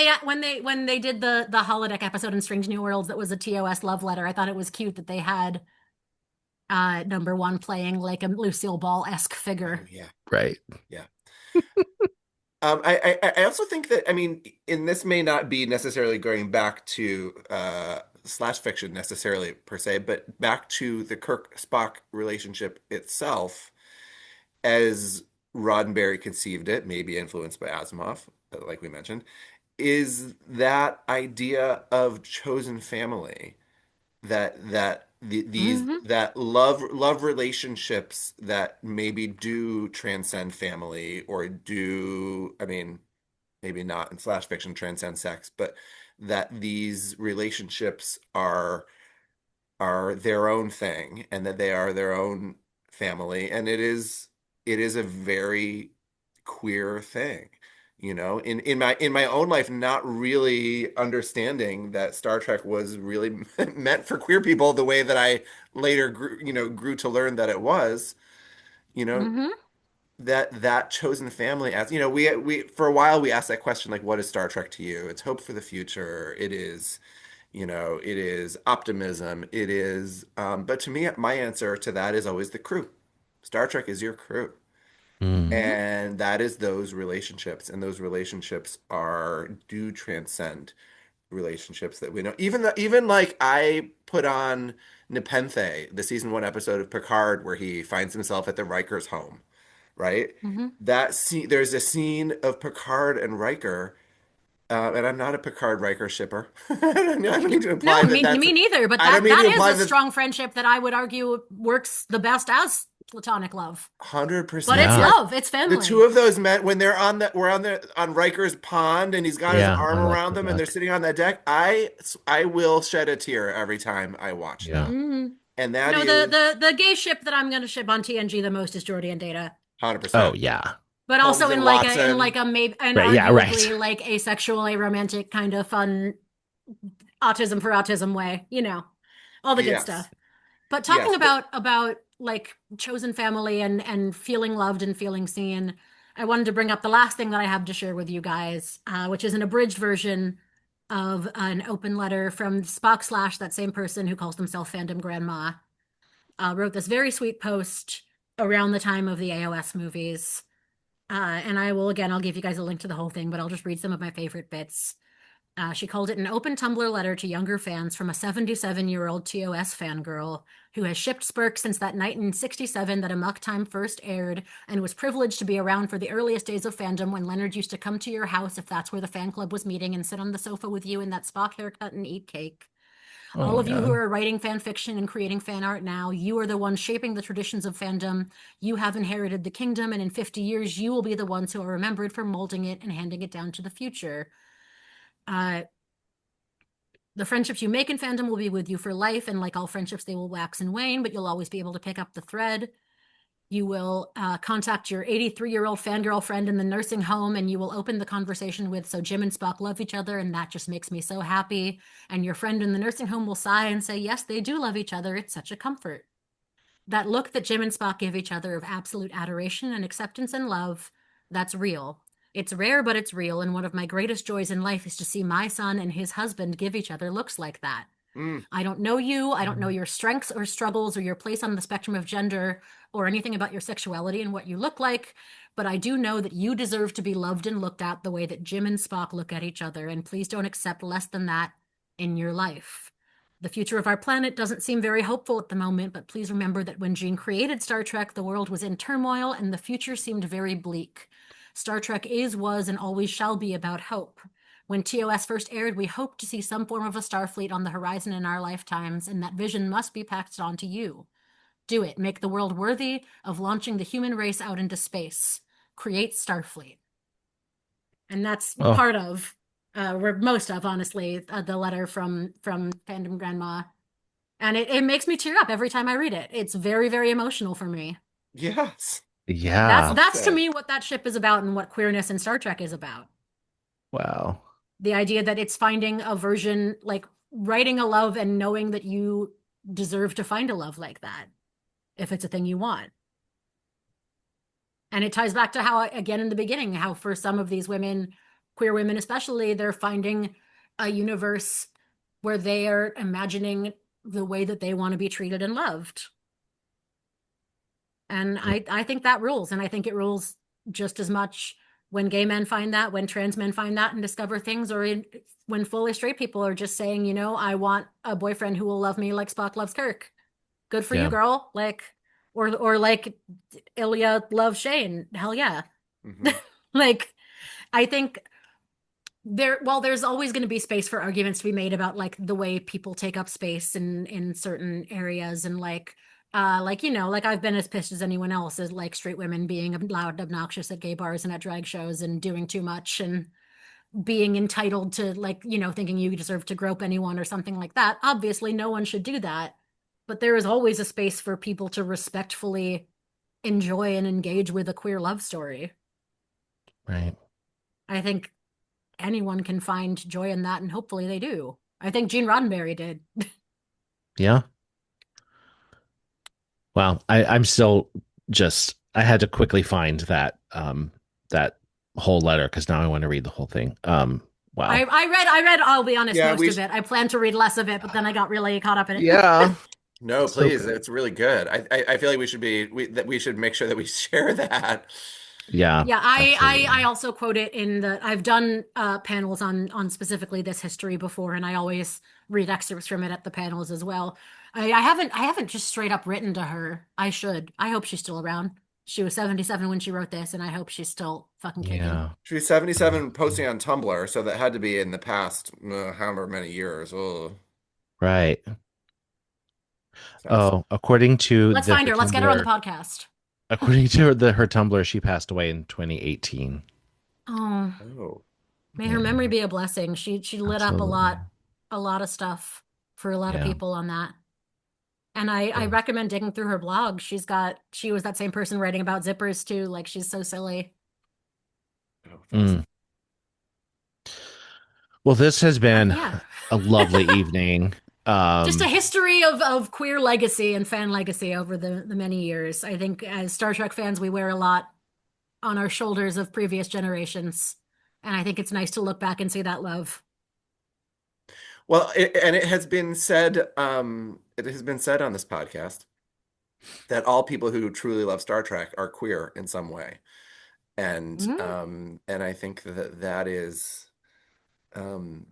Speaker 8: they did the holodeck episode in Strange New Worlds that was a TOS love letter. I thought it was cute that they had number one playing like a Lucille Ball-esque figure.
Speaker 7: Oh, yeah.
Speaker 6: Right.
Speaker 7: Yeah. I also think that, and this may not be necessarily going back to slash fiction necessarily per se, but back to the Kirk-Spock relationship itself, as Roddenberry conceived it, maybe influenced by Asimov, like we mentioned, is that idea of chosen family, that love relationships that maybe do transcend family, or do, maybe not in slash fiction transcend sex, but that these relationships are their own thing, and that they are their own family, and it is a very queer thing, in my own life, not really understanding that Star Trek was really meant for queer people the way that I later grew to learn that it was, that chosen family, as we for a while we asked that question, like, what is Star Trek to you? It's hope for the future. It is, it is optimism. It is, but to me, my answer to that is always the crew. Star Trek is your crew. And that is those relationships, and those relationships do transcend relationships that we know. Even like I put on Nepenthe, the season 1 episode of Picard, where he finds himself at the Riker's home, right? That scene, there's a scene of Picard and Riker. And I'm not a Picard Riker shipper. I don't mean to imply
Speaker 8: me neither. But that is a strong friendship that I would argue works the best as platonic love.
Speaker 7: 100%.
Speaker 8: But it's love. It's family.
Speaker 7: The two of those men, when they're on Riker's pond and he's got his arm around them and they're sitting on that deck, I will shed a tear every time I watch that.
Speaker 8: Mm-hmm.
Speaker 7: And that
Speaker 8: the gay ship that I'm going to ship on TNG the most is Geordi and Data.
Speaker 7: 100%.
Speaker 6: Oh yeah.
Speaker 8: But also in like a maybe arguably like asexual, aromantic kind of fun autism for autism way, all the good stuff. But talking about like chosen family and feeling loved and feeling seen, I wanted to bring up the last thing that I have to share with you guys, which is an abridged version of an open letter from Spock / that same person who calls himself Fandom Grandma. Wrote this very sweet post around the time of the AOS movies. And I'll give you guys a link to the whole thing, but I'll just read some of my favorite bits. She called it an open Tumblr letter to younger fans from a 77-year-old TOS fangirl who has shipped Spurk since that night in 67 that Amok Time first aired and was privileged to be around for the earliest days of fandom when Leonard used to come to your house if that's where the fan club was meeting and sit on the sofa with you in that Spock haircut and eat cake. All of you who are writing fan fiction and creating fan art now, you are the ones shaping the traditions of fandom. You have inherited the kingdom, and in 50 years, you will be the ones who are remembered for molding it and handing it down to the future. The friendships you make in fandom will be with you for life, and like all friendships, they will wax and wane, but you'll always be able to pick up the thread. You will contact your 83-year-old fangirl friend in the nursing home, and you will open the conversation with, "So Jim and Spock love each other, and that just makes me so happy." And your friend in the nursing home will sigh and say, "Yes, they do love each other. It's such a comfort." That look that Jim and Spock give each other of absolute adoration and acceptance and love, that's real. It's rare, but it's real, and one of my greatest joys in life is to see my son and his husband give each other looks like that. I don't know you, I don't know your strengths or struggles or your place on the spectrum of gender or anything about your sexuality and what you look like, but I do know that you deserve to be loved and looked at the way that Jim and Spock look at each other, and please don't accept less than that in your life. The future of our planet doesn't seem very hopeful at the moment, but please remember that when Gene created Star Trek, the world was in turmoil and the future seemed very bleak. Star Trek is, was, and always shall be about hope. When TOS first aired, we hoped to see some form of a Starfleet on the horizon in our lifetimes, and that vision must be passed on to you. Do it. Make the world worthy of launching the human race out into space. Create Starfleet. And that's part of, or most of, honestly, the letter from Fandom Grandma. And it makes me tear up every time I read it. It's very, very emotional for me.
Speaker 7: Yes.
Speaker 6: Yeah.
Speaker 8: That's to me what that ship is about and what queerness in Star Trek is about.
Speaker 6: Wow.
Speaker 8: The idea that it's finding a version, like writing a love and knowing that you deserve to find a love like that, if it's a thing you want. And it ties back to how, again, in the beginning, how for some of these women, queer women especially, they're finding a universe where they are imagining the way that they want to be treated and loved. And I think that rules. And I think it rules just as much when gay men find that, when trans men find that and discover things, or when fully straight people are just saying, I want a boyfriend who will love me like Spock loves Kirk. Good for you, girl. Like, or like Ilya loves Shane. Hell yeah. Mm-hmm. Like, I think there's always going to be space for arguments to be made about like the way people take up space in certain areas, and like I've been as pissed as anyone else as like straight women being loud, obnoxious at gay bars and at drag shows and doing too much and being entitled to like, thinking you deserve to grope anyone or something like that. Obviously, no one should do that. But there is always a space for people to respectfully enjoy and engage with a queer love story.
Speaker 6: Right.
Speaker 8: I think anyone can find joy in that, and hopefully they do. I think Gene Roddenberry did.
Speaker 6: Yeah. Wow. I'm still I had to quickly find that whole letter because now I want to read the whole thing. Wow.
Speaker 8: I read, I'll be honest, most of it. I planned to read less of it, but then I got really caught up in it.
Speaker 6: Yeah.
Speaker 7: No, please. It's really good. I feel like we should make sure that we share that.
Speaker 6: Yeah.
Speaker 8: Yeah. I also quote it I've done panels on specifically this history before, and I always read excerpts from it at the panels as well. I haven't just straight up written to her. I should. I hope she's still around. She was 77 when she wrote this, and I hope she's still fucking kicking.
Speaker 6: Yeah.
Speaker 7: She was 77 posting on Tumblr, so that had to be in the past however many years. Ugh.
Speaker 6: Right.
Speaker 7: Sounds.
Speaker 6: Oh, according to
Speaker 8: Let's
Speaker 6: the
Speaker 8: find
Speaker 6: her
Speaker 8: her. Let's get her on the
Speaker 6: Tumblr,
Speaker 8: podcast.
Speaker 6: according to her Tumblr, she passed away in 2018.
Speaker 8: Oh,
Speaker 7: Oh.
Speaker 8: may her
Speaker 6: Yeah,
Speaker 8: memory be a blessing. She lit up
Speaker 6: absolutely.
Speaker 8: a lot of stuff for a lot of
Speaker 6: Yeah.
Speaker 8: people on that. And I
Speaker 6: Yeah.
Speaker 8: recommend digging through her blog. She was that same person writing about zippers too. Like she's so silly.
Speaker 7: Oh,
Speaker 6: Mm.
Speaker 7: fascinating.
Speaker 6: Well, this has been
Speaker 8: Yeah.
Speaker 6: a lovely evening.
Speaker 8: Just a
Speaker 6: Um,
Speaker 8: history of queer legacy and fan legacy over the many years. I think as Star Trek fans, we wear a lot on our shoulders of previous generations. And I think it's nice to look back and see that love.
Speaker 7: Well, it has been said, it has been said on this podcast that all people who truly love Star Trek are queer in some way.
Speaker 8: Mm.
Speaker 7: And I think that that is, um,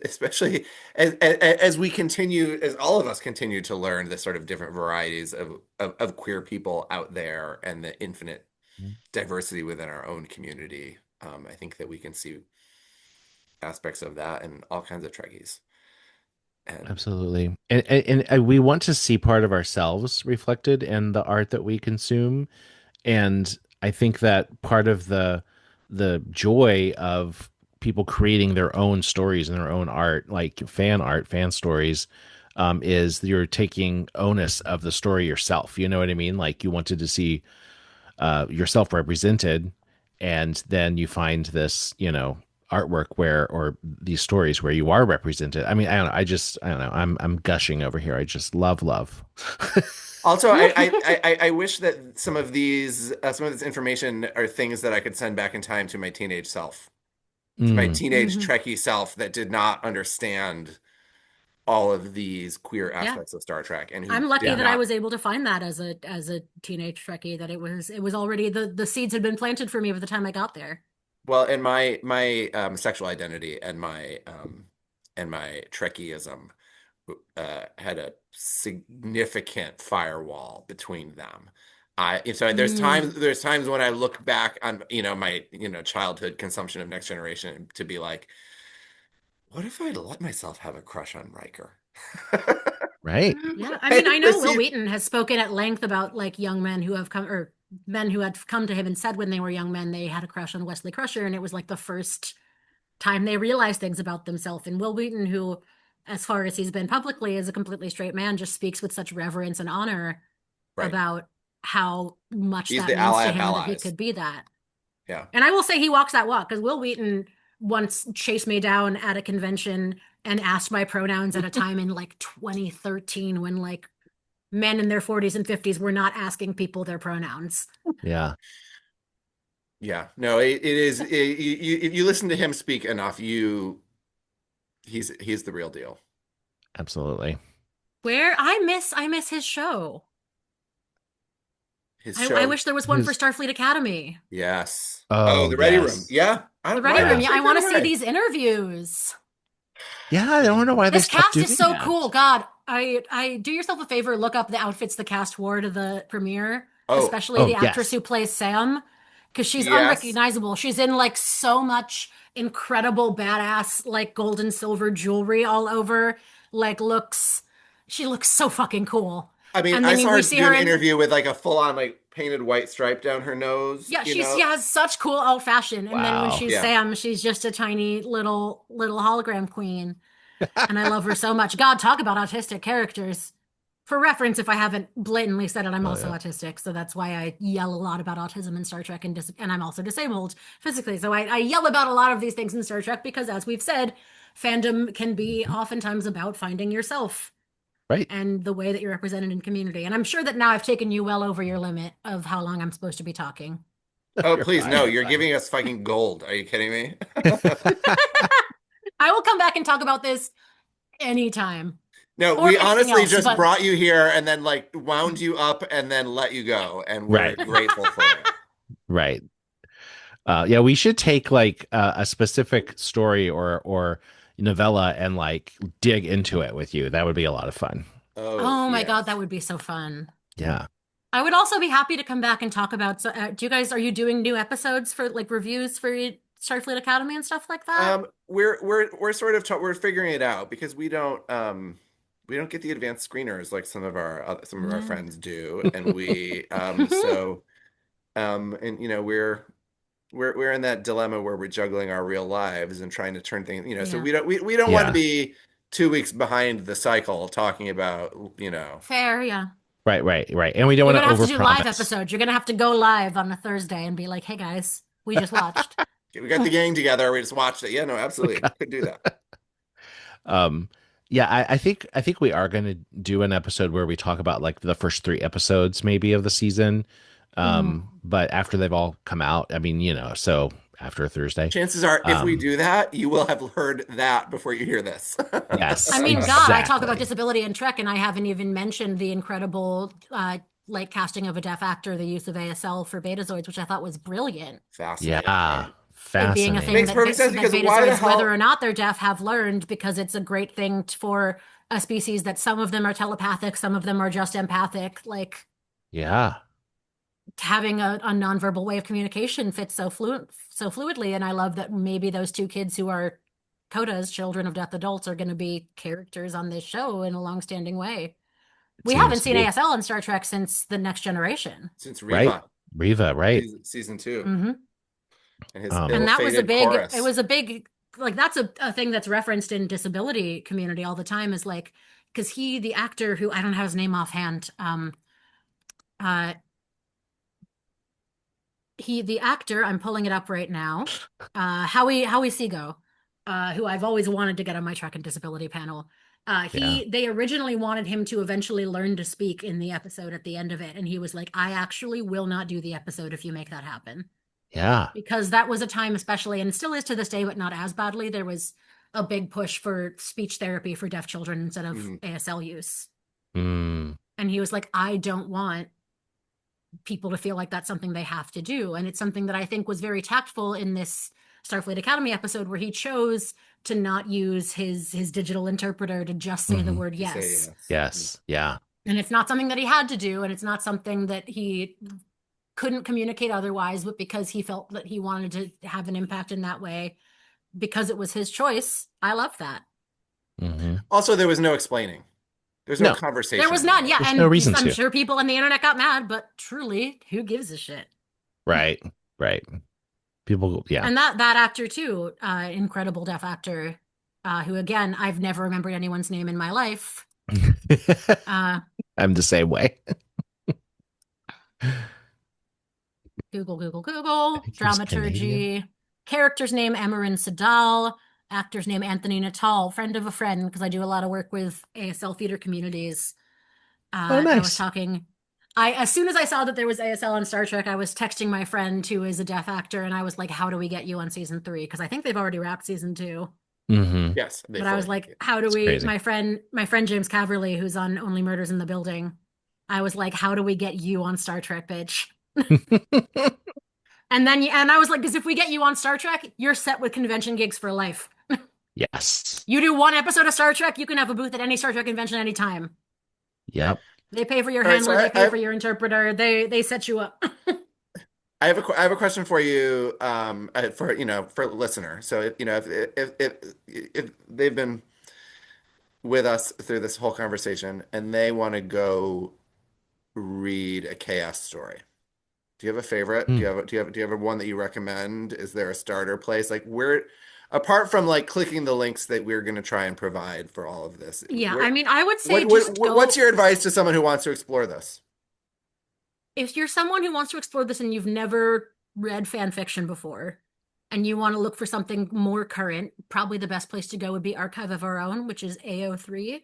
Speaker 7: especially as we continue, as all of us continue to learn the sort of different varieties of queer people out there and the infinite diversity within our own community. I think that we can see aspects of that in all kinds of Trekkies. And
Speaker 6: Absolutely. And we want to see part of ourselves reflected in the art that we consume. And I think that part of the joy of people creating their own stories and their own art, fan stories, is you're taking onus of the story yourself. You know what I mean? Like you wanted to see yourself represented, and then you find this, artwork or these stories where you are represented. I mean, I don't know. I don't know. I'm gushing over here. I just love.
Speaker 7: also, I wish that some of this information are things that I could send back in time to my teenage self, to my
Speaker 6: Mm,
Speaker 7: teenage
Speaker 8: Mhm.
Speaker 7: Trekkie self that did not understand all of these queer
Speaker 8: Yeah.
Speaker 7: aspects of Star Trek and who
Speaker 8: I'm lucky
Speaker 7: did
Speaker 6: yeah.
Speaker 8: that I
Speaker 7: not.
Speaker 8: was able to find that as a teenage Trekkie, that it was already the seeds had been planted for me by the time I got there.
Speaker 7: Well, and my sexual identity and my Trekkieism had a significant firewall between them. So
Speaker 8: Mm.
Speaker 7: there's times when I look back on my childhood consumption of Next Generation to be like, what if I let myself have a crush on Riker?
Speaker 6: Right.
Speaker 8: Yeah, I mean,
Speaker 7: I
Speaker 8: I know Will
Speaker 7: see.
Speaker 8: Wheaton has spoken at length about like young men who have come or men who had come to him and said when they were young men they had a crush on Wesley Crusher, and it was like the first time they realized things about themselves. And Will Wheaton, who, as far as he's been publicly, is a completely straight man, just speaks with such reverence and honor
Speaker 7: Right.
Speaker 8: about how much
Speaker 7: He's
Speaker 8: that
Speaker 7: the
Speaker 8: means
Speaker 7: ally
Speaker 8: to
Speaker 7: of
Speaker 8: him that he
Speaker 7: allies.
Speaker 8: could be that.
Speaker 7: Yeah.
Speaker 8: And I will say he walks that walk because Will Wheaton once chased me down at a convention and asked my pronouns at a time in like 2013 when like men in their 40s and 50s were not asking people their pronouns.
Speaker 6: Yeah.
Speaker 7: Yeah. No, it is. If you listen to him speak enough, he's the real deal.
Speaker 6: Absolutely.
Speaker 8: Where I miss his show.
Speaker 7: His
Speaker 8: I
Speaker 7: show.
Speaker 8: wish there was one for
Speaker 6: His
Speaker 8: Starfleet Academy.
Speaker 7: Yes. Oh,
Speaker 6: Oh
Speaker 7: the Ready Room.
Speaker 6: yes.
Speaker 7: Yeah.
Speaker 8: The Ready
Speaker 7: Why
Speaker 8: Room.
Speaker 7: not
Speaker 6: Yeah.
Speaker 8: Yeah, I
Speaker 7: take
Speaker 8: want
Speaker 7: that
Speaker 8: to see
Speaker 7: away?
Speaker 8: these interviews.
Speaker 6: Yeah. I don't know why they
Speaker 8: This
Speaker 6: stopped
Speaker 8: cast is
Speaker 6: doing
Speaker 8: so
Speaker 6: that.
Speaker 8: cool. God, I do yourself a favor, look up the outfits the cast wore to the premiere,
Speaker 7: Oh,
Speaker 8: especially
Speaker 6: Oh
Speaker 8: the actress
Speaker 6: yes.
Speaker 8: who plays Sam, because she's
Speaker 7: yes.
Speaker 8: unrecognizable. She's in like so much incredible badass like gold and silver jewelry all over, like looks she looks so fucking cool.
Speaker 7: I mean,
Speaker 8: And
Speaker 7: I
Speaker 8: then
Speaker 7: saw her
Speaker 8: we see
Speaker 7: do
Speaker 8: her
Speaker 7: an
Speaker 8: in
Speaker 7: interview with like a full-on like painted white stripe down her nose,
Speaker 8: yeah,
Speaker 7: you
Speaker 8: she
Speaker 7: know?
Speaker 8: has such cool old fashioned. And then when
Speaker 6: Wow.
Speaker 8: she's
Speaker 7: Yeah.
Speaker 8: Sam, she's just a tiny little hologram queen. And I love her so much. God, talk about autistic characters. For reference, if I haven't blatantly said it, I'm
Speaker 6: Oh
Speaker 8: also
Speaker 6: yeah.
Speaker 8: autistic, so that's why I yell a lot about autism in Star Trek, and I'm also disabled physically, so I yell about a lot of these things in Star Trek because, as we've said, fandom can be oftentimes about finding yourself
Speaker 6: Right.
Speaker 8: and the way that you're represented in community. And I'm sure that now I've taken you well over your limit of how long I'm supposed to be talking.
Speaker 7: Oh,
Speaker 6: You're
Speaker 7: please,
Speaker 6: fine.
Speaker 7: no,
Speaker 6: You're
Speaker 7: you're
Speaker 6: fine.
Speaker 7: giving us fucking gold. Are you kidding me?
Speaker 8: I will come back and talk about this anytime
Speaker 7: No,
Speaker 8: or
Speaker 7: we
Speaker 8: anything
Speaker 7: honestly
Speaker 8: else,
Speaker 7: just
Speaker 8: but
Speaker 7: brought you here and then like wound you up and then let you go, and we're
Speaker 6: Right.
Speaker 7: grateful for it.
Speaker 6: Right. Yeah, we should take like a specific story or novella and like dig into it with you. That would be a lot of fun.
Speaker 7: Oh,
Speaker 8: oh my God, that
Speaker 7: yes.
Speaker 8: would be so fun.
Speaker 6: Yeah.
Speaker 8: I would also be happy to come back and talk about. So, are you doing new episodes for like reviews for Starfleet Academy and stuff like that?
Speaker 7: We're sort of we're figuring it out because we don't we don't get the advanced screeners like some of our
Speaker 8: No.
Speaker 7: friends do, and we so and you know we're in that dilemma where we're juggling our real lives and trying to turn things, you know, so
Speaker 8: Yeah.
Speaker 7: we don't want to
Speaker 6: Yeah.
Speaker 7: be 2 weeks behind the cycle talking about, you know.
Speaker 8: Fair, yeah.
Speaker 6: Right. And we don't
Speaker 8: You're
Speaker 6: want
Speaker 8: gonna
Speaker 6: to
Speaker 8: have to do live
Speaker 6: overpromise.
Speaker 8: episodes. You're gonna have to go live on a Thursday and be like, "Hey guys, we just watched."
Speaker 7: We got the gang together. We just watched it. Yeah, no, absolutely. Could do that.
Speaker 6: Um, yeah, I think we are going to do an episode where we talk about like the first 3 episodes maybe of the season.
Speaker 8: Mhm.
Speaker 6: But after they've all come out, I mean, you know, so after Thursday.
Speaker 7: Chances are, if we
Speaker 6: Um,
Speaker 7: do that, you will have heard that before you hear this.
Speaker 8: I
Speaker 6: yes,
Speaker 8: mean, God, I talk about
Speaker 6: exactly.
Speaker 8: disability in Trek, and I haven't even mentioned the incredible, like casting of a deaf actor, the use of ASL for Betazoids, which I thought was brilliant.
Speaker 7: Fascinating,
Speaker 6: Yeah,
Speaker 7: right?
Speaker 8: It being a thing
Speaker 7: Makes
Speaker 6: fascinating.
Speaker 7: perfect sense
Speaker 8: that
Speaker 7: because why the
Speaker 8: Betazoids, whether or
Speaker 7: hell?
Speaker 8: not they're deaf, have learned because it's a great thing for a species that some of them are telepathic, some of them are just empathic. Like
Speaker 6: Yeah,
Speaker 8: having a nonverbal way of communication fits so fluidly, and I love that maybe those two kids who are codas, children of deaf adults, are going to be characters on this show in a long-standing way.
Speaker 6: it
Speaker 8: We haven't
Speaker 6: seems to
Speaker 8: seen
Speaker 6: be.
Speaker 8: ASL in Star Trek since The Next Generation.
Speaker 7: Since
Speaker 6: Right.
Speaker 7: Riva
Speaker 6: Riva, right.
Speaker 7: season two
Speaker 8: Hmm.
Speaker 7: and his
Speaker 8: And that was a
Speaker 7: ill-fated
Speaker 8: big, it
Speaker 7: chorus.
Speaker 8: was a big, like that's a thing that's referenced in disability community all the time, is like, because the actor who, I don't have his name offhand, uh, the actor, I'm pulling it up right now, Howie Seago, who I've always wanted to get on my Trek and Disability panel.
Speaker 6: Yeah.
Speaker 8: They originally wanted him to eventually learn to speak in the episode at the end of it, and he was like, "I actually will not do the episode if you make that happen,"
Speaker 6: Yeah.
Speaker 8: because that was a time, especially, and still is to this day, but not as badly. There was a big push for speech therapy for deaf children instead of
Speaker 7: Mhm.
Speaker 8: ASL use,
Speaker 6: Mm,
Speaker 8: and he was like, "I don't want people to feel like that's something they have to do." And it's something that I think was very tactful in this Starfleet Academy episode, where he chose to not use his digital interpreter to just say the
Speaker 6: hmm.
Speaker 8: word
Speaker 7: You say
Speaker 8: yes.
Speaker 7: yes.
Speaker 6: Yes. Yeah.
Speaker 8: And it's not something that he had to do, and it's not something that he couldn't communicate otherwise, but because he felt that he wanted to have an impact in that way, because it was his choice. I love that.
Speaker 6: Hmm.
Speaker 7: Also, there was no explaining. There's no
Speaker 6: No,
Speaker 7: conversation
Speaker 8: There was none,
Speaker 7: about it.
Speaker 8: yeah,
Speaker 6: there's no
Speaker 8: and
Speaker 6: reason
Speaker 8: I'm
Speaker 6: to.
Speaker 8: sure people on the internet got mad, but truly, who gives a shit?
Speaker 6: Right. Right. People, yeah.
Speaker 8: And that actor too, incredible deaf actor, who again I've never remembered anyone's name in my life. Uh,
Speaker 6: I'm the same way.
Speaker 8: Google,
Speaker 6: I think he was Canadian.
Speaker 8: dramaturgy, character's name Emerin Sadal, actor's name Anthony Natal, friend of a friend, because I do a lot of work with ASL theater communities.
Speaker 6: Oh,
Speaker 8: And I was
Speaker 6: nice.
Speaker 8: talking. As soon as I saw that there was ASL on Star Trek, I was texting my friend who is a deaf actor, and I was like, "How do we get you on season 3?" Because I think they've already wrapped season 2.
Speaker 6: Hmm.
Speaker 7: Yes, they
Speaker 8: But I was
Speaker 7: fully.
Speaker 8: like, "How do
Speaker 6: It's
Speaker 8: we?"
Speaker 6: crazy.
Speaker 8: My friend James Caverly, who's on Only Murders in the Building, I was like, "How do we get you on Star Trek, bitch?" And I was like, "Because if we get you on Star Trek, you're set with convention gigs for life.
Speaker 6: Yes.
Speaker 8: You do one episode of Star Trek, you can have a booth at any Star Trek convention anytime.
Speaker 6: Yep.
Speaker 8: They pay for your
Speaker 7: All right, so
Speaker 8: handler, they pay for your interpreter, they set you up."
Speaker 7: I have a question for you, for for listener. So if they've been with us through this whole conversation and they want to go read a chaos story, do you have a favorite?
Speaker 6: Mm.
Speaker 7: Do you have one that you recommend? Is there a starter place? Like where, apart from like clicking the links that we're going to try and provide for all of this,
Speaker 8: Yeah, I
Speaker 7: where
Speaker 8: mean, I would say just
Speaker 7: what's
Speaker 8: go.
Speaker 7: your advice to someone who wants to explore this?
Speaker 8: If you're someone who wants to explore this and you've never read fan fiction before, and you want to look for something more current, probably the best place to go would be Archive of Our Own, which is AO3,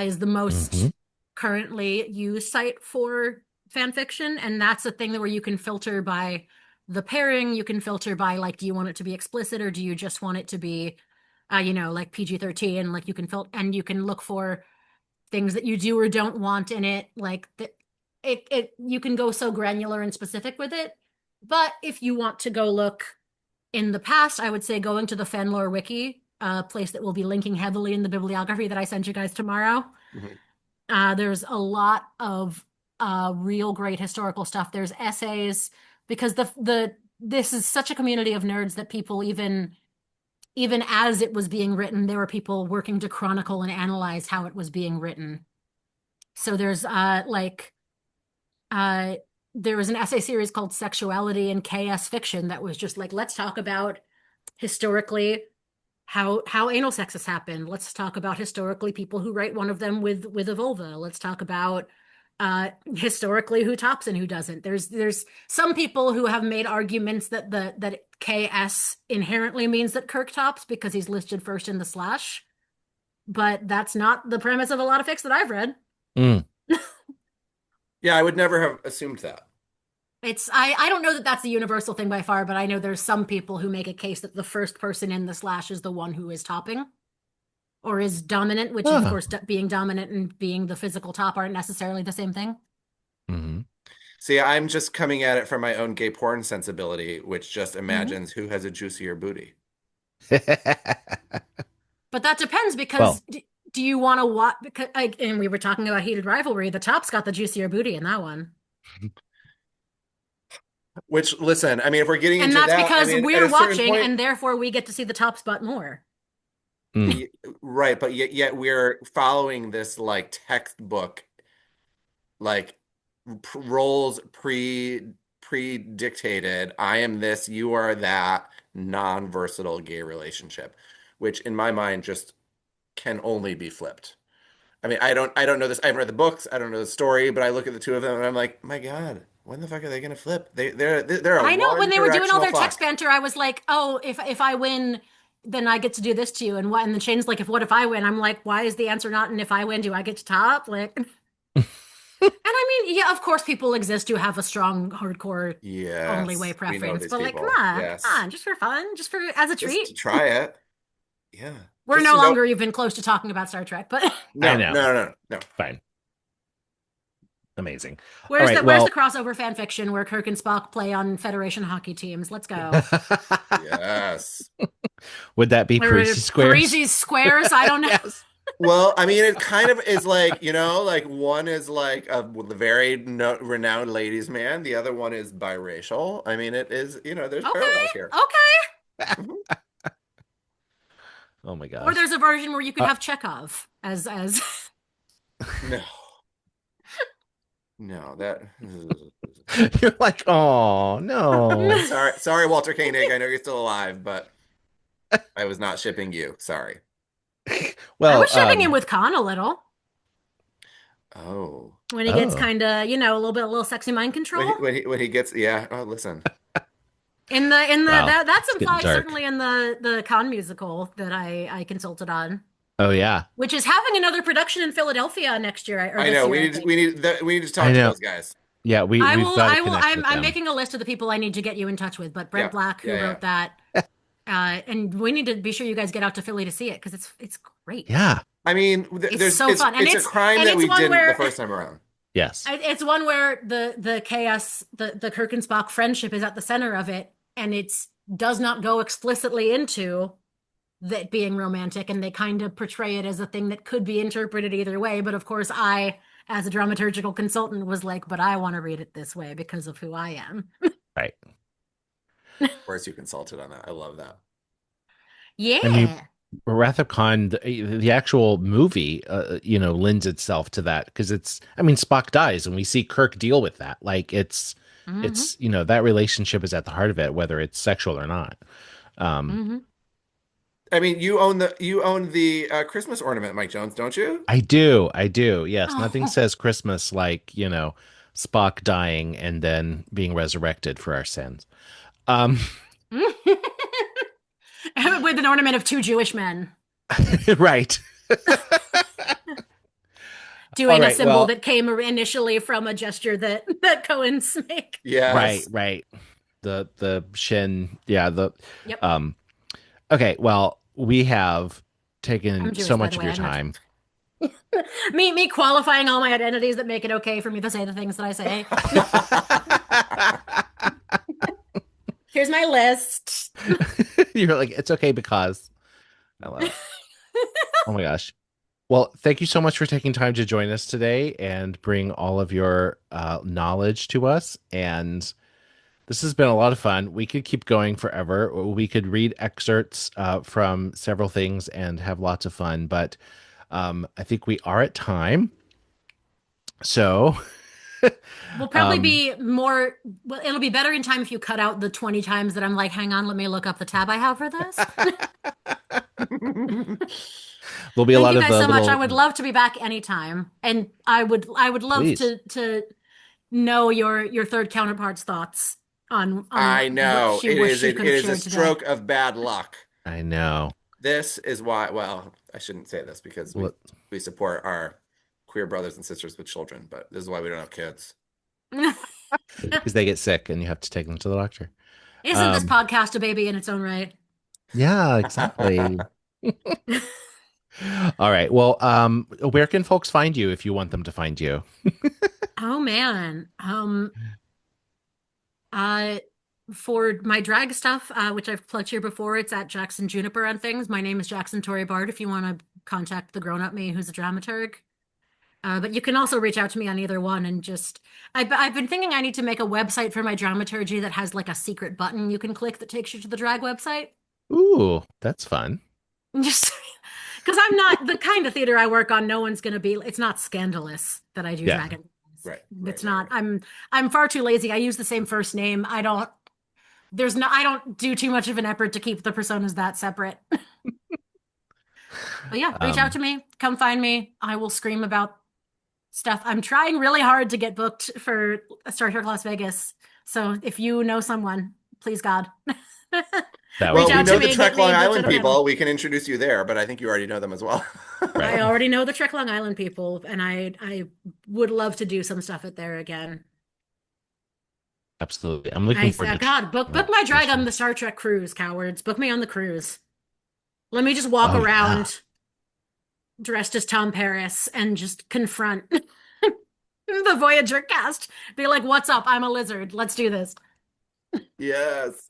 Speaker 8: is the
Speaker 6: Hmm.
Speaker 8: most currently used site for fan fiction. And that's a thing where you can filter by the pairing. You can filter by, like, do you want it to be explicit, or do you just want it to be, like PG-13? Like, you can filter, and you can look for things that you do or don't want in it. Like that, you can go so granular and specific with it. But if you want to go look in the past, I would say going to the Fanlore Wiki, a place that will be linking heavily in the bibliography that I send you guys tomorrow.
Speaker 7: Mhm.
Speaker 8: There's a lot of real great historical stuff. There's essays, because this is such a community of nerds that people, even even as it was being written, there were people working to chronicle and analyze how it was being written. So there's there was an essay series called Sexuality in KS Fiction that was just like, let's talk about historically how anal sex has happened. Let's talk about historically people who write one of them with a vulva. Let's talk about historically who tops and who doesn't. There's some people who have made arguments that that KS inherently means that Kirk tops because he's listed first in the slash, but that's not the premise of a lot of fics that I've read.
Speaker 7: Yeah, I would never have assumed that.
Speaker 8: I don't know that that's the universal thing by far, but I know there's some people who make a case that the first person in the slash is the one who is topping or is dominant, which of course being dominant and being the physical top aren't necessarily the same thing.
Speaker 6: Mm-hmm.
Speaker 7: See, I'm just coming at it from my own gay porn sensibility, which just imagines who has a juicier booty.
Speaker 8: But that depends because do you want to watch? Because and we were talking about heated rivalry. The top's got the juicier booty in that one.
Speaker 7: Which, listen, I mean, if we're getting into
Speaker 8: that, and
Speaker 7: that's
Speaker 8: because we're watching,
Speaker 7: point,
Speaker 8: and therefore we get to see the top's butt more.
Speaker 7: Right, but yet we're following this like textbook, like roles pre-dictated. I am this, you are that, non-versatile gay relationship, which in my mind just can only be flipped. I mean, I don't know this. I haven't read the books. I don't know the story, but I look at the two of them and I'm like, my God, when the fuck are they going to flip? They're
Speaker 8: I know when they were doing all their
Speaker 7: fuck.
Speaker 8: text banter, I was like, oh, if I win, then I get to do this to you. And then Shane's like, what if I win? I'm like, why is the answer not? And if I win, do I get to top? Like, and I mean, yeah, of course, people exist who have a strong hardcore only way preference, but like, come on, just for fun, just for as a treat,
Speaker 7: just to try it. Yeah,
Speaker 8: we're no longer even close to talking about Star Trek, but
Speaker 7: no,
Speaker 6: fine. Amazing.
Speaker 8: Where's the crossover fan fiction where Kirk and Spock play on Federation hockey teams? Let's go.
Speaker 7: Yes.
Speaker 6: Would that be Parisi Squares?
Speaker 8: Parisi Squares? I don't know.
Speaker 6: Yes.
Speaker 7: Well, I mean, it kind of is like, like one is like a very renowned ladies' man. The other one is biracial. I mean, it is, there's parallels here.
Speaker 8: Okay.
Speaker 6: Oh my gosh.
Speaker 8: Or there's a version where you could have Chekhov as
Speaker 7: No, that
Speaker 6: you're like, oh no.
Speaker 7: Sorry, Walter Koenig. I know you're still alive, but I was not shipping you. Sorry.
Speaker 8: Well, I was shipping him with Khan a little.
Speaker 7: Oh.
Speaker 8: When he gets kind of, a little sexy mind control.
Speaker 7: When he gets, yeah. Oh, listen.
Speaker 8: In the that's implied certainly in the Khan musical that I consulted on.
Speaker 6: Oh yeah,
Speaker 8: which is having another production in Philadelphia next year.
Speaker 7: I know. We need to talk to those guys.
Speaker 6: Yeah,
Speaker 8: I'm making a list of the people I need to get you in touch with. But Brent Black, who wrote that, and we need to be sure you guys get out to Philly to see it because it's great.
Speaker 6: Yeah,
Speaker 7: I mean,
Speaker 8: it's so fun.
Speaker 7: It's a crime that we did the first time around.
Speaker 6: Yes,
Speaker 8: it's one where the chaos, the Kirk and Spock friendship is at the center of it, and it does not go explicitly into that being romantic, and they kind of portray it as a thing that could be interpreted either way. But of course, I, as a dramaturgical consultant, was like, but I want to read it this way because of who I am.
Speaker 6: Right.
Speaker 7: Of course, you consulted on that. I love that.
Speaker 8: Yeah.
Speaker 6: I mean, Wrath of Khan, the actual movie, lends itself to that because Spock dies and we see Kirk deal with that. Like it's that relationship is at the heart of it, whether it's sexual or not.
Speaker 7: I mean, you own the Christmas ornament, Mike Jones, don't you?
Speaker 6: I do. Yes. Oh. Nothing says Christmas like, Spock dying and then being resurrected for our sins.
Speaker 8: With an ornament of two Jewish men.
Speaker 6: Right.
Speaker 8: Doing a symbol that came initially from a gesture that Coens make.
Speaker 7: Yeah.
Speaker 6: Right. The shin. Yeah.
Speaker 8: Yep.
Speaker 6: Okay, well, we have taken so much of your time.
Speaker 8: Me qualifying all my identities that make it okay for me to say the things that I say. Here's my list.
Speaker 6: You're like, it's okay because I love it. Oh my gosh. Well, thank you so much for taking time to join us today and bring all of your knowledge to us. And This has been a lot of fun. We could keep going forever. We could read excerpts from several things and have lots of fun, but I think we are at time. So
Speaker 8: we'll probably be more. Well, it'll be better in time if you cut out the 20 times that I'm like, hang on, let me look up the tab I have for this.
Speaker 6: There'll be a lot of
Speaker 8: Thank you guys so much. I would love to be back anytime, and I would love to know your third counterpart's thoughts on
Speaker 7: I know it is a
Speaker 8: today.
Speaker 7: stroke of bad luck.
Speaker 6: I know.
Speaker 7: This is why. Well, I shouldn't say this because we support our queer brothers and sisters with children, but this is why we don't have kids.
Speaker 6: Because they get sick and you have to take them to the doctor.
Speaker 8: Isn't this podcast a baby in its own right?
Speaker 6: Yeah, exactly. All right. Well, where can folks find you if you want them to find you?
Speaker 8: Oh man. For my drag stuff, which I've plugged here before, it's at Jackson Juniper on things. My name is Jackson Torii Bart if you want to contact the grown-up me who's a dramaturg. But you can also reach out to me on either one and just I've been thinking I need to make a website for my dramaturgy that has like a secret button you can click that takes you to the drag website.
Speaker 6: Ooh, that's fun.
Speaker 8: Just because I'm not the kind of theater I work on, no one's gonna be, it's not scandalous that I do drag.
Speaker 7: Right.
Speaker 8: It's not. I'm far too lazy. I use the same first name. I don't do too much of an effort to keep the personas that separate. But yeah, reach out to me. Come find me. I will scream about stuff. I'm trying really hard to get booked for Star Trek Las Vegas. So if you know someone, please God.
Speaker 7: Well, we know the Trek Long Island people. We can introduce you there, but I think you already know them as well.
Speaker 8: Right. I already know the Trek Long Island people, and I would love to do some stuff at there again.
Speaker 6: Absolutely. I'm looking forward to
Speaker 8: God, book my drag on the Star Trek cruise, cowards. Book me on the cruise. Let me just walk around dressed as Tom Paris and just confront the Voyager cast. Be like, what's up? I'm a lizard. Let's do this.
Speaker 7: Yes.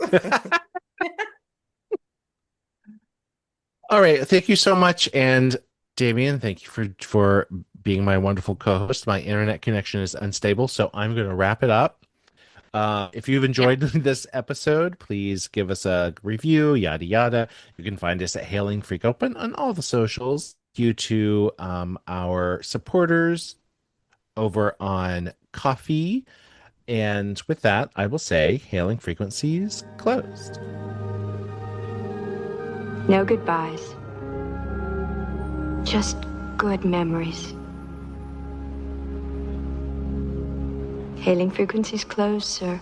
Speaker 6: All right. Thank you so much. And Damien, thank you for being my wonderful co-host. My internet connection is unstable, so I'm going to wrap it up. If you've enjoyed this episode, please give us a review, yada, yada. You can find us at Hailing Freak Open on all the socials. Thank you to our supporters over on Coffee. And with that, I will say Hailing Frequencies closed.
Speaker 2: No goodbyes. Just good memories. Hailing Frequencies closed, sir.